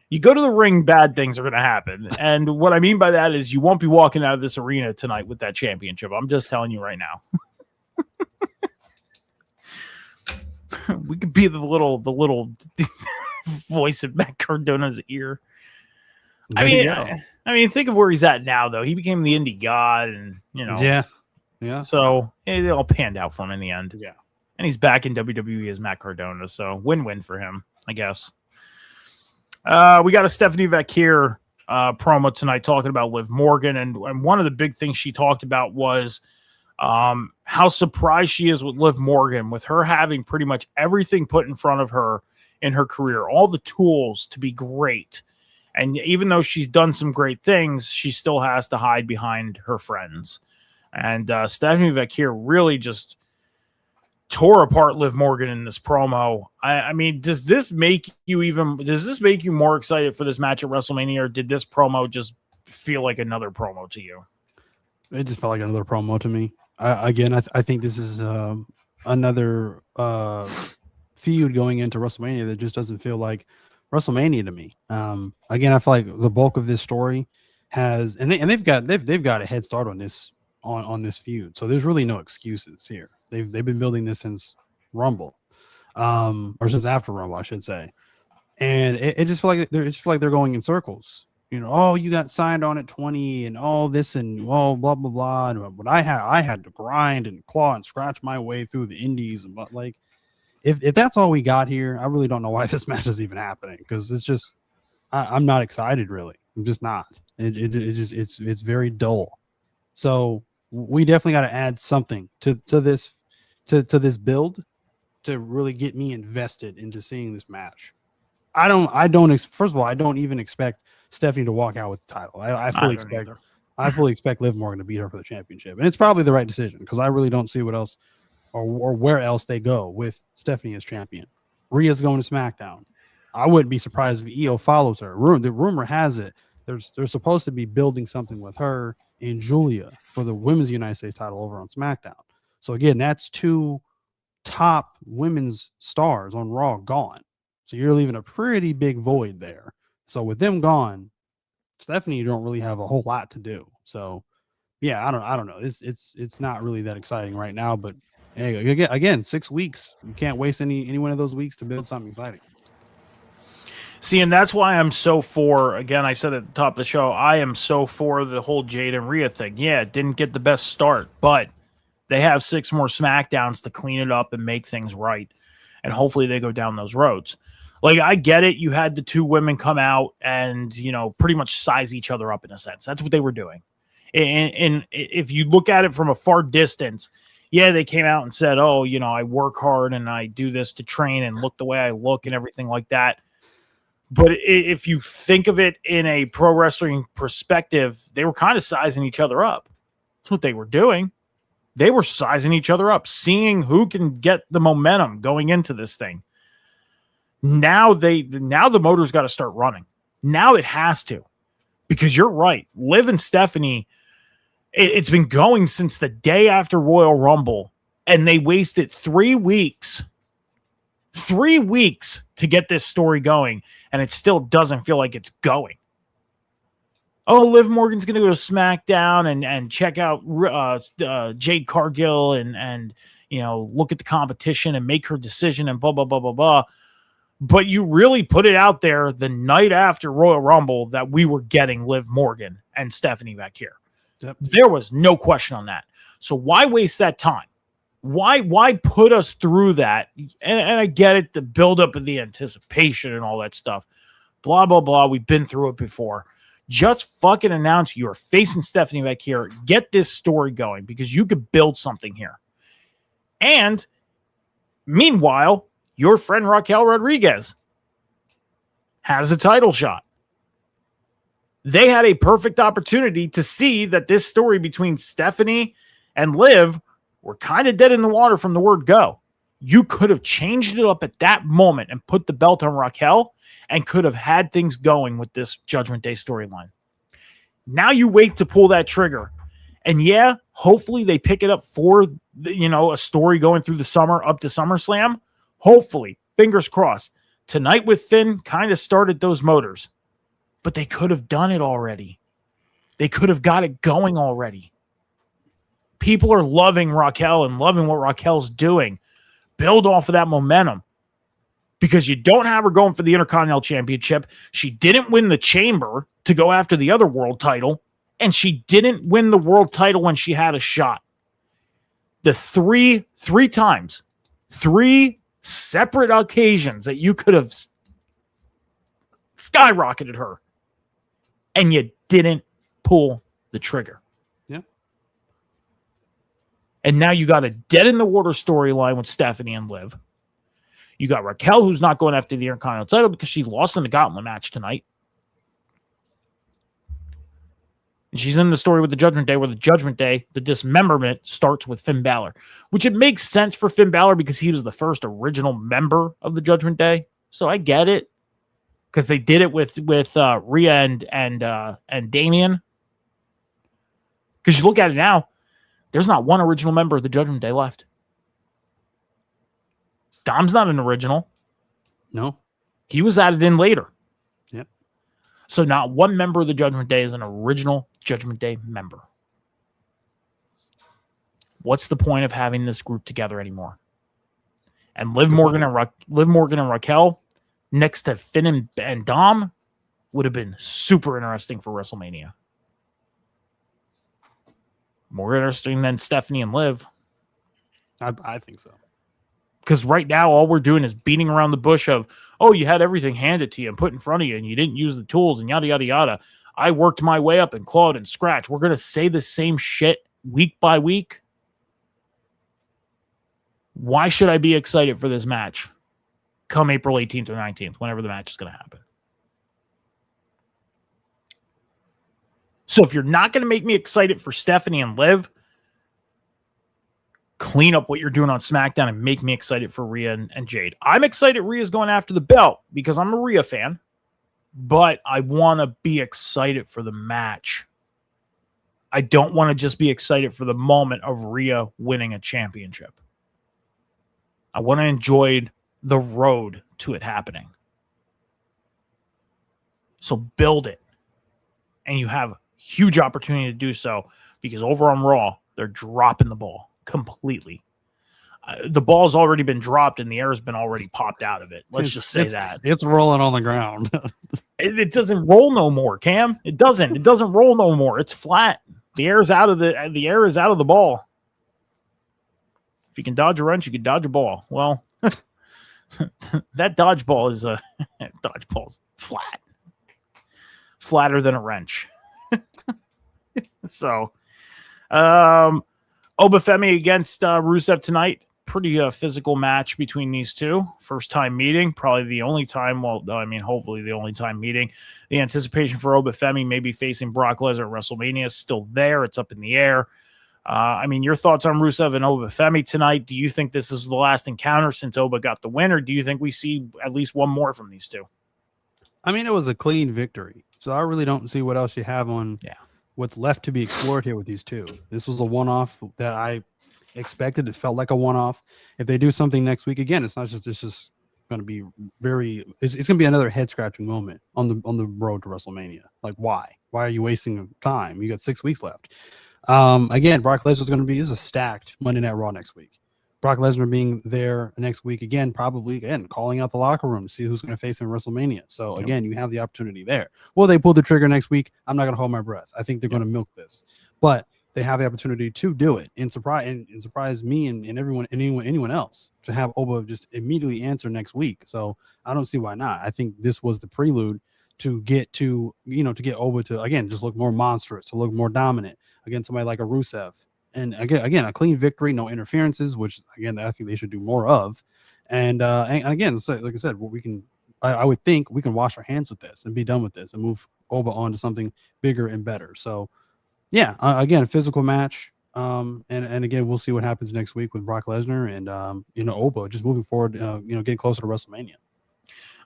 You go to the ring, bad things are going to happen. And what I mean by that is you won't be walking out of this arena tonight with that championship. I'm just telling you right now. We could be the little voice in Matt Cardona's ear. I mean, think of where he's at now, though. He became the indie god, and yeah. So it all panned out for him in the end. Yeah, and he's back in WWE as Matt Cardona, so win-win for him, I guess. We got a Stephanie Vaquer promo tonight talking about Liv Morgan, and one of the big things she talked about was how surprised she is with Liv Morgan, with her having pretty much everything put in front of her in her career, all the tools to be great. And even though she's done some great things, she still has to hide behind her friends. And Stephanie Vaquer really just tore apart Liv Morgan in this promo. I mean, does this make you more excited for this match at WrestleMania, or did this promo just feel like another promo to you? It just felt like another promo to me. I think this is another feud going into WrestleMania that just doesn't feel like WrestleMania to me. Again, I feel like the bulk of this story has, they've got a head start on this this feud. So there's really no excuses here. They've been building this since Rumble, or since after Rumble, I should say. And it just feel like they're going in circles. Oh, you got signed on at 20 and all this and blah blah blah. But I had to grind and claw and scratch my way through the indies, and but like if that's all we got here, I really don't know why this match is even happening, because it's just I'm not excited really. I'm just not. It's very dull. So we definitely got to add something to this build to really get me invested into seeing this match. First of all, I don't even expect Stephanie to walk out with the title. I fully expect Liv Morgan to beat her for the championship, and it's probably the right decision, because I really don't see what else or where else they go with Stephanie as champion. Rhea's going to SmackDown. I wouldn't be surprised if Io follows her. The rumor has it they're supposed to be building something with her and Julia for the women's United States title over on SmackDown. So again, that's two top women's stars on Raw gone. So you're leaving a pretty big void there. So with them gone, Stephanie, you don't really have a whole lot to do. So yeah, I don't know. It's not really that exciting right now, but hey, again, 6 weeks. You can't waste any one of those weeks to build something exciting. See, and that's why I'm so for, again, I said at the top of the show, I am so for the whole Jade and Rhea thing. Yeah, it didn't get the best start, but they have 6 more SmackDowns to clean it up and make things right. And hopefully they go down those roads. Like, I get it. You had the 2 women come out and, pretty much size each other up in a sense. That's what they were doing. And if you look at it from a far distance, yeah, they came out and said, oh, I work hard and I do this to train and look the way I look and everything like that. But if you think of it in a pro wrestling perspective, they were kind of sizing each other up. That's what they were doing. They were sizing each other up, seeing who can get the momentum going into this thing. Now the motor's got to start running. Now it has to, because you're right. Liv and Stephanie, it's been going since the day after Royal Rumble, and they wasted 3 weeks. 3 weeks to get this story going, and it still doesn't feel like it's going. Oh, Liv Morgan's going to go to SmackDown and check out Jade Cargill and look at the competition and make her decision and blah, blah, blah, blah, blah. But you really put it out there the night after Royal Rumble that we were getting Liv Morgan and Stephanie back here. Yep. There was no question on that. So why waste that time? Why put us through that? And I get it, the buildup of the anticipation and all that stuff. Blah, blah, blah. We've been through it before. Just fucking announce you're facing Stephanie back here. Get this story going because you could build something here. And meanwhile, your friend Raquel Rodriguez has a title shot. They had a perfect opportunity to see that this story between Stephanie and Liv were kind of dead in the water from the word go. You could have changed it up at that moment and put the belt on Raquel and could have had things going with this Judgment Day storyline. Now you wait to pull that trigger. And yeah, hopefully they pick it up for, a story going through the summer up to SummerSlam. Hopefully, fingers crossed. Tonight with Finn kind of started those motors. But they could have done it already. They could have got it going already. People are loving Raquel and loving what Raquel's doing. Build off of that momentum. Because you don't have her going for the Intercontinental Championship. She didn't win the Chamber to go after the other world title. And she didn't win the world title when she had a shot. The three times, 3 separate occasions that you could have skyrocketed her. And you didn't pull the trigger. Yeah. And now you got a dead in the water storyline with Stephanie and Liv. You got Raquel, who's not going after the Intercontinental title because she lost in the gauntlet match tonight. And she's in the story with the Judgment Day, where the Judgment Day, the dismemberment, starts with Finn Balor. Which it makes sense for Finn Balor because he was the first original member of the Judgment Day. So I get it. Because they did it with Rhea and Damian. Because you look at it now, there's not one original member of the Judgment Day left. Dom's not an original. No. He was added in later. Yep. So not one member of the Judgment Day is an original Judgment Day member. What's the point of having this group together anymore? And Liv Morgan and Raquel next to Finn and Dom would have been super interesting for WrestleMania. More interesting than Stephanie and Liv. I think so. Because right now, all we're doing is beating around the bush of, oh, you had everything handed to you and put in front of you, and you didn't use the tools, and yada, yada, yada. I worked my way up and clawed and scratched. We're going to say the same shit week by week. Why should I be excited for this match come April 18th or 19th, whenever the match is going to happen? So if you're not going to make me excited for Stephanie and Liv, clean up what you're doing on SmackDown and make me excited for Rhea and Jade. I'm excited Rhea's going after the belt because I'm a Rhea fan, but I want to be excited for the match. I don't want to just be excited for the moment of Rhea winning a championship. I want to enjoy the road to it happening. So build it. And you have huge opportunity to do so because over on Raw, they're dropping the ball completely. The ball's already been dropped and the air's been already popped out of it. Let's just say that. It's rolling on the ground. It doesn't roll no more, Cam. It doesn't roll no more. It's flat. The air is out of the ball. If you can dodge a wrench, you can dodge a ball. Well, that dodgeball is dodgeball's flat. Flatter than a wrench. So, Obafemi against Rusev tonight. Pretty physical match between these two. First time meeting. Probably the only time, hopefully the only time meeting. The anticipation for Obafemi maybe facing Brock Lesnar at WrestleMania is still there. It's up in the air. Your thoughts on Rusev and Obafemi tonight? Do you think this is the last encounter since Oba got the win, or do you think we see at least one more from these two? It was a clean victory. So I really don't see what else you have on what's left to be explored here with these two. This was a one-off that I expected. It felt like a one-off. If they do something next week, again, it's just going to be it's going to be another head-scratching moment on the road to WrestleMania. Like, why? Why are you wasting time? You got 6 weeks left. Again, Brock Lesnar is a stacked Monday Night Raw next week. Brock Lesnar being there next week again, probably calling out the locker room to see who's going to face him in WrestleMania. So again, you have the opportunity there. Will they pull the trigger next week? I'm not going to hold my breath. I think they're going to milk this. But they have the opportunity to do it and surprise me and anyone else to have Oba just immediately answer next week. So I don't see why not. I think this was the prelude to get Oba to again just look more monstrous, to look more dominant against somebody like a Rusev. And again, a clean victory, no interferences, which again I think they should do more of. And again, like I said, I would think we can wash our hands with this and be done with this and move Oba on to something bigger and better. So yeah, again, a physical match. And again, we'll see what happens next week with Brock Lesnar and Oba just moving forward, getting closer to WrestleMania.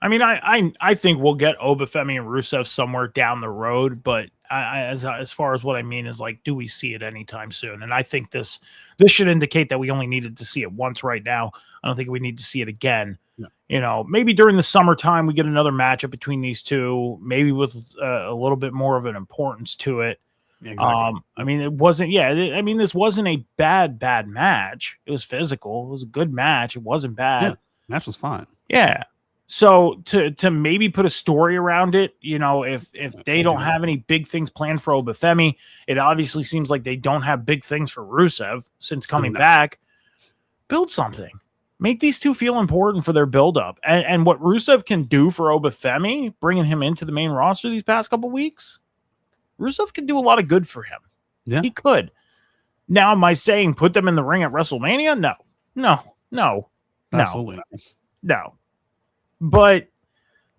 I mean, I think we'll get Oba, Femi, and Rusev somewhere down the road, but as far as what I mean is like, do we see it anytime soon? And I think this should indicate that we only needed to see it once right now. I don't think we need to see it again. No. Maybe during the summertime we get another matchup between these two, maybe with a little bit more of an importance to it. Yeah, exactly. I mean, it wasn't. Yeah, I mean, this wasn't a bad match. It was physical. It was a good match. It wasn't bad. Yeah, match was fine. Yeah. So to maybe put a story around it, if they don't have any big things planned for Oba Femi, it obviously seems like they don't have big things for Rusev since coming back. Build something. Make these two feel important for their build-up. And what Rusev can do for Oba Femi, bringing him into the main roster these past couple weeks, Rusev can do a lot of good for him. Yeah. He could. Now, am I saying put them in the ring at WrestleMania? No. Absolutely. No. But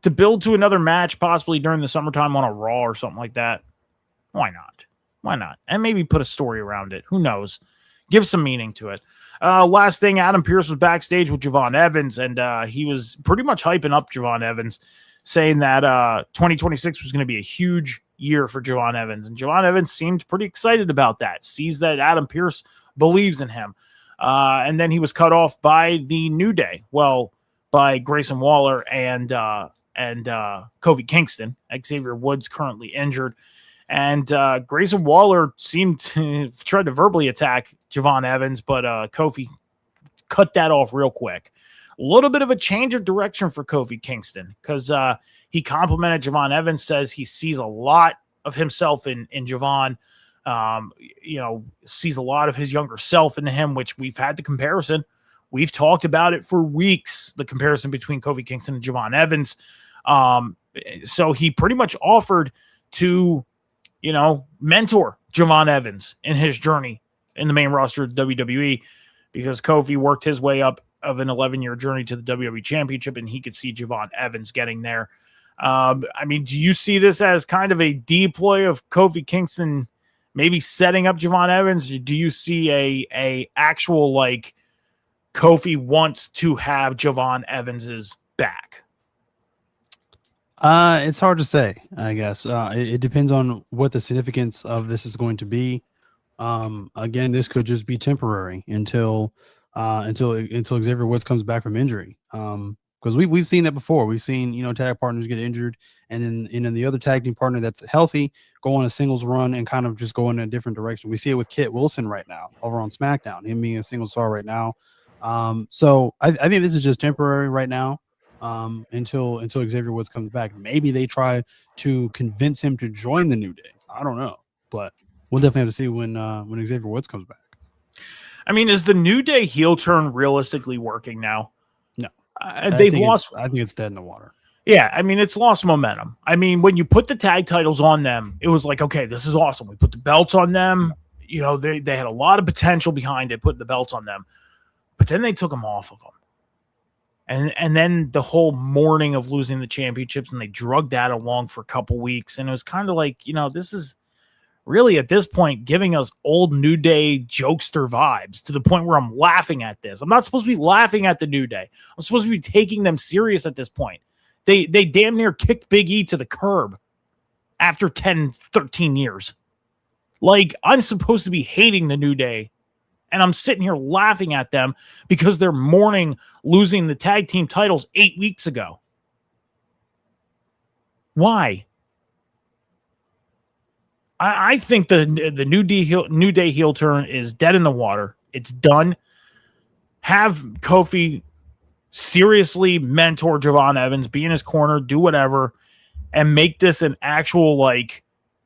to build to another match, possibly during the summertime on a Raw or something like that, why not? And maybe put a story around it. Who knows? Give some meaning to it. Last thing, Adam Pearce was backstage with Javon Evans, and he was pretty much hyping up Javon Evans, saying that 2026 was going to be a huge year for Javon Evans. And Javon Evans seemed pretty excited about that, sees that Adam Pearce believes in him. And then he was cut off by the New Day. Well, by Grayson Waller and Kofi Kingston. Xavier Woods currently injured. And Grayson Waller seemed to try to verbally attack Javon Evans, but Kofi cut that off real quick. A little bit of a change of direction for Kofi Kingston because he complimented Javon Evans, says he sees a lot of himself in Javon, sees a lot of his younger self in him, which we've had the comparison. We've talked about it for weeks, the comparison between Kofi Kingston and Javon Evans. So he pretty much offered to, mentor Javon Evans in his journey in the main roster of WWE because Kofi worked his way up of an 11-year journey to the WWE Championship, and he could see Javon Evans getting there. I mean, do you see this as kind of a deploy of Kofi Kingston maybe setting up Javon Evans? Or do you see a actual like Kofi wants to have Javon Evans's back? It's hard to say, I guess. It depends on what the significance of this is going to be. Again, this could just be temporary until Xavier Woods comes back from injury. Because we've seen that before. We've seen tag partners get injured, and then the other tag team partner that's healthy go on a singles run and kind of just go in a different direction. We see it with Kit Wilson right now over on SmackDown. Him being a single star right now. So I think this is just temporary right now until Xavier Woods comes back. Maybe they try to convince him to join the New Day. I don't know, but we'll definitely have to see when Xavier Woods comes back. I mean, is the New Day heel turn realistically working now? No, they've lost. I think it's dead in the water. Yeah, I mean, it's lost momentum. I mean, when you put the tag titles on them, it was like, okay, this is awesome. We put the belts on them. They had a lot of potential behind it, putting the belts on them. But then they took them off of them. And then the whole mourning of losing the championships, and they drugged that along for a couple weeks. And it was kind of like, this is really at this point giving us old New Day jokester vibes to the point where I'm laughing at this. I'm not supposed to be laughing at the New Day. I'm supposed to be taking them serious at this point. They damn near kicked Big E to the curb after 10, 13 years. Like, I'm supposed to be hating the New Day. And I'm sitting here laughing at them because they're mourning losing the tag team titles 8 weeks ago. Why? I think the New Day heel turn is dead in the water. It's done. Have Kofi seriously mentor Javon Evans, be in his corner, do whatever, and make this an actual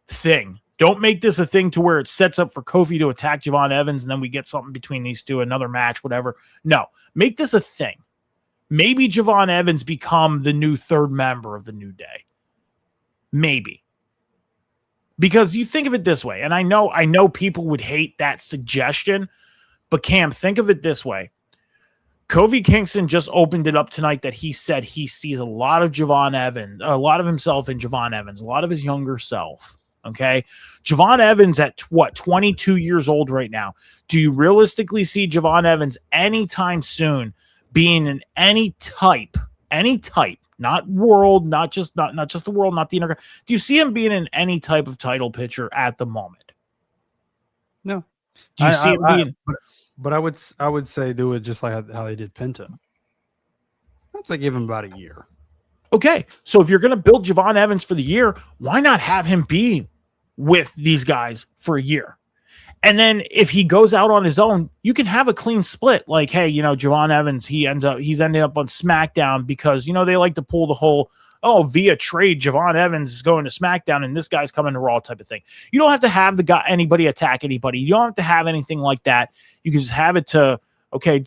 thing. Don't make this a thing to where it sets up for Kofi to attack Javon Evans and then we get something between these two, another match, whatever. No, make this a thing. Maybe Javon Evans become the new third member of the New Day. Maybe. Because you think of it this way, and I know people would hate that suggestion, but Cam, think of it this way. Kofi Kingston just opened it up tonight that he said he sees a lot of Javon Evans, a lot of himself in Javon Evans, a lot of his younger self. Okay. Javon Evans at 22 years old right now. Do you realistically see Javon Evans anytime soon being in any type, not world, not just the world, not the inner? Do you see him being in any type of title picture at the moment? No. Do you see him being? But I would say do it just like how they did Penta. I'd say give him about a year. Okay, so if you're going to build Javon Evans for the year, why not have him be with these guys for a year? And then if he goes out on his own, you can have a clean split. Like, hey, Javon Evans, he's ending up on SmackDown because, they like to pull the whole, via trade, Javon Evans is going to SmackDown and this guy's coming to Raw type of thing. You don't have to have anybody attack anybody. You don't have to have anything like that. You can just have it to, okay,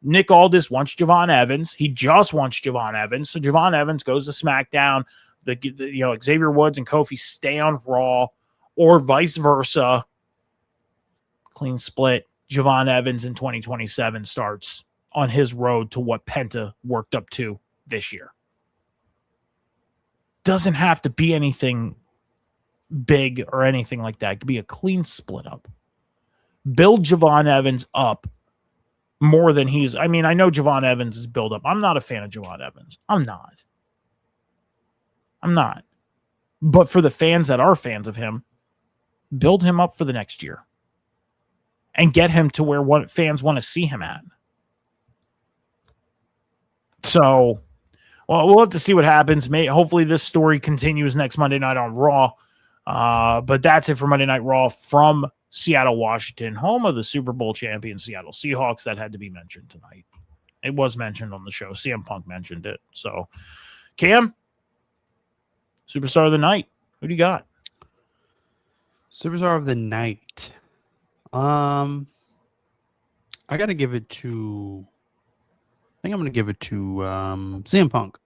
Nick Aldis wants Javon Evans. He just wants Javon Evans. So Javon Evans goes to SmackDown. Xavier Woods and Kofi stay on Raw, or vice versa. Clean split. Javon Evans in 2027 starts on his road to what Penta worked up to this year. Doesn't have to be anything big or anything like that. It could be a clean split up. Build Javon Evans up more than I know Javon Evans is built up. I'm not a fan of Javon Evans. I'm not. But for the fans that are fans of him, build him up for the next year and get him to where fans want to see him at. So, we'll have to see what happens. Hopefully this story continues next Monday night on Raw. But that's it for Monday Night Raw from Seattle, Washington, home of the Super Bowl champion Seattle Seahawks. That had to be mentioned tonight. It was mentioned on the show. CM Punk mentioned it. So, Cam, Superstar of the Night. Who do you got? Superstar of the Night. I got to give it to... I think I'm going to give it to CM Punk.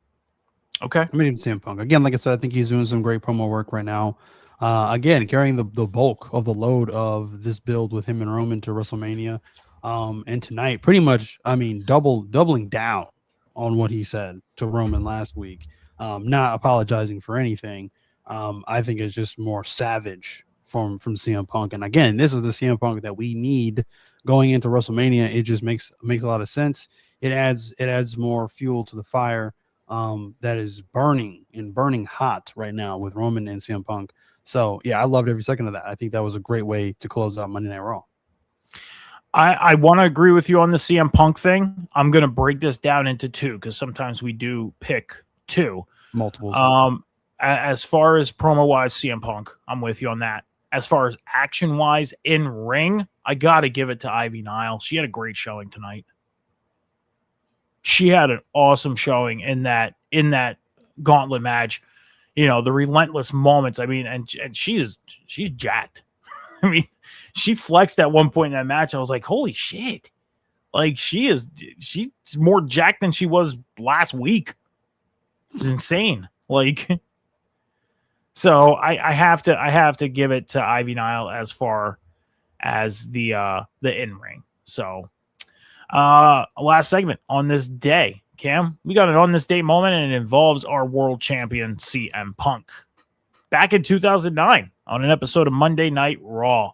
Okay. I'm going to give it to CM Punk. Again, like I said, I think he's doing some great promo work right now. Again, carrying the bulk of the load of this build with him and Roman to WrestleMania. And tonight, pretty much, doubling down on what he said to Roman last week. Not apologizing for anything. I think it's just more savage from CM Punk. And again, this is the CM Punk that we need going into WrestleMania. It just makes a lot of sense. It adds more fuel to the fire that is burning hot right now with Roman and CM Punk. So yeah, I loved every second of that. I think that was a great way to close out Monday Night Raw. I want to agree with you on the CM Punk thing. I'm going to break this down into two because sometimes we do pick two. Multiple. As far as promo wise, CM Punk, I'm with you on that. As far as action wise in ring, I got to give it to Ivy Nile. She had a great showing tonight. She had an awesome showing in that gauntlet match. The relentless moments. And she's jacked. She flexed at one point in that match. I was like, holy shit. Like she's more jacked than she was last week. It's insane. So I have to give it to Ivy Nile as far as the in ring. So last segment on this day. Cam, we got an on this day moment, and it involves our world champion CM Punk. Back in 2009, on an episode of Monday Night Raw,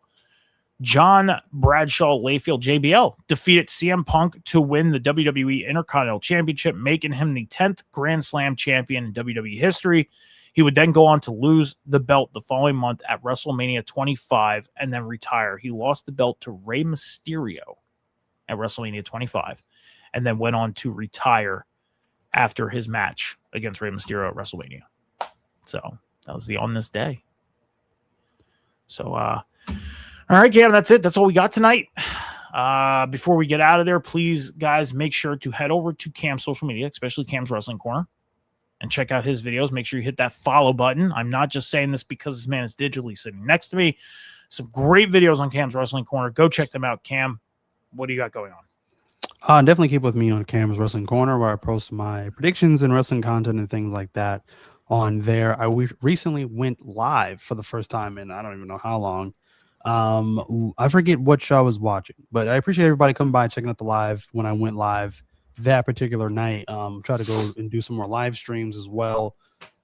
John Bradshaw Layfield, JBL, defeated CM Punk to win the WWE Intercontinental Championship, making him the 10th Grand Slam champion in WWE history. He would then go on to lose the belt the following month at WrestleMania 25 and then retire. He lost the belt to Rey Mysterio at WrestleMania 25 and then went on to retire after his match against Rey Mysterio at WrestleMania. So that was the on this day. So, all right, Cam, that's it. That's all we got tonight. Before we get out of there, please, guys, make sure to head over to Cam's social media, especially Cam's Wrestling Corner. and check out his videos. Make sure you hit that follow button. I'm not just saying this because this man is digitally sitting next to me. Some great videos on Cam's Wrestling Corner. Go check them out. Cam, what do you got going on? Definitely keep with me on Cam's Wrestling Corner, where I post my predictions and wrestling content and things like that on there. I recently went live for the first time in I don't even know how long. I forget what show I was watching, but I appreciate everybody coming by and checking out the live when I went live that particular night. Try to go and do some more live streams as well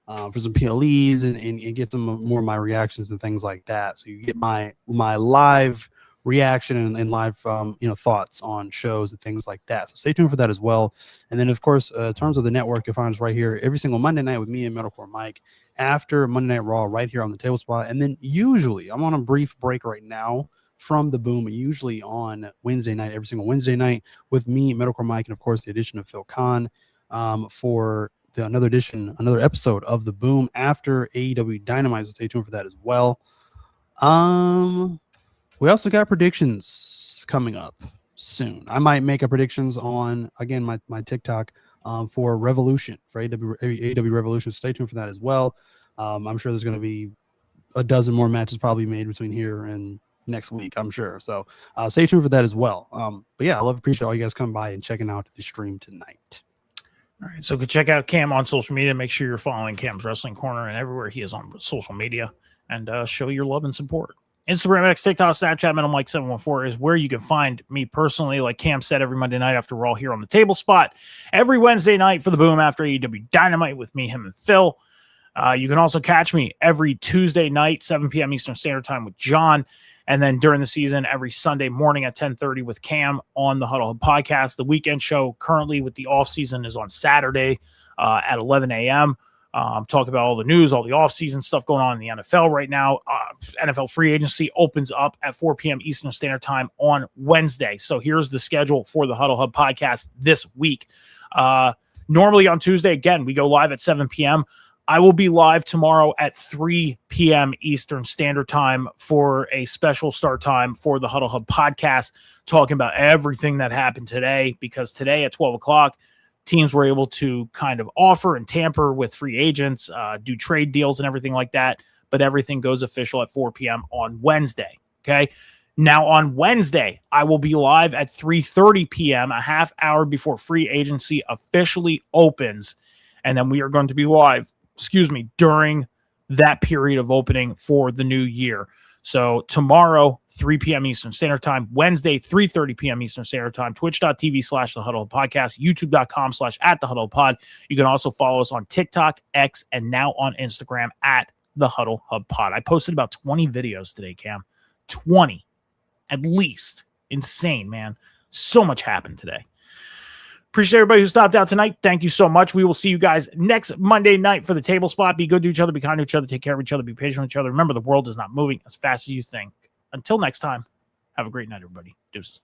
for some PLEs and get some more of my reactions and things like that. So you get my live reaction and live thoughts on shows and things like that. So stay tuned for that as well. And then of course, in terms of the network, you'll find us right here every single Monday night with me and Metalcore Mike after Monday Night Raw right here on the Table Spot. And then usually I'm on a brief break right now from the Boom, usually on Wednesday night, every single Wednesday night with me, Metalcore Mike, and of course the addition of Phil Khan for another episode of the Boom after AEW Dynamite. So stay tuned for that as well. We also got predictions coming up soon. I might make a predictions on, again, my TikTok for Revolution, for AEW Revolution. Stay tuned for that as well. I'm sure there's going to be a dozen more matches probably made between here and next week, I'm sure. So stay tuned for that as well. But yeah, appreciate all you guys coming by and checking out the stream tonight. All right, so go check out Cam on social media. Make sure you're following Cam's Wrestling Corner and everywhere he is on social media, and show your love and support. Instagram, X, TikTok, Snapchat, Metal Mike 714 is where you can find me personally. Like Cam said, every Monday night after we're all here on the Table Spot, every Wednesday night for the Boom after AEW Dynamite with me, him, and Phil. You can also catch me every Tuesday night, 7 p.m. Eastern Standard Time with John. And then during the season, every Sunday morning at 10:30 with Cam on the Huddle Hub Podcast. The weekend show currently with the off season is on Saturday at 11 a.m. Talk about all the news, all the off-season stuff going on in the NFL right now. NFL free agency opens up at 4 p.m. Eastern Standard Time on Wednesday. So here's the schedule for the Huddle Hub podcast this week. Normally on Tuesday, again, we go live at 7 p.m. I will be live tomorrow at 3 p.m. Eastern Standard Time for a special start time for the Huddle Hub podcast, talking about everything that happened today, because today at 12 o'clock, teams were able to kind of offer and tamper with free agents, do trade deals and everything like that. But everything goes official at 4 p.m. on Wednesday. Okay. Now on Wednesday, I will be live at 3:30 p.m., a half hour before free agency officially opens. And then we are going to be live, during that period of opening for the new year. So tomorrow, 3 p.m. Eastern Standard Time, Wednesday, 3:30 p.m. Eastern Standard Time, twitch.tv/The Huddle Podcast, youtube.com/@The Huddle Pod. You can also follow us on TikTok, X, and now on Instagram at The Huddle Hub Pod. I posted about 20 videos today, Cam. 20, at least. Insane, man. So much happened today. Appreciate everybody who stopped out tonight. Thank you so much. We will see you guys next Monday night for the Table Spot. Be good to each other. Be kind to each other. Take care of each other. Be patient with each other. Remember, the world is not moving as fast as you think. Until next time, have a great night, everybody. Deuces.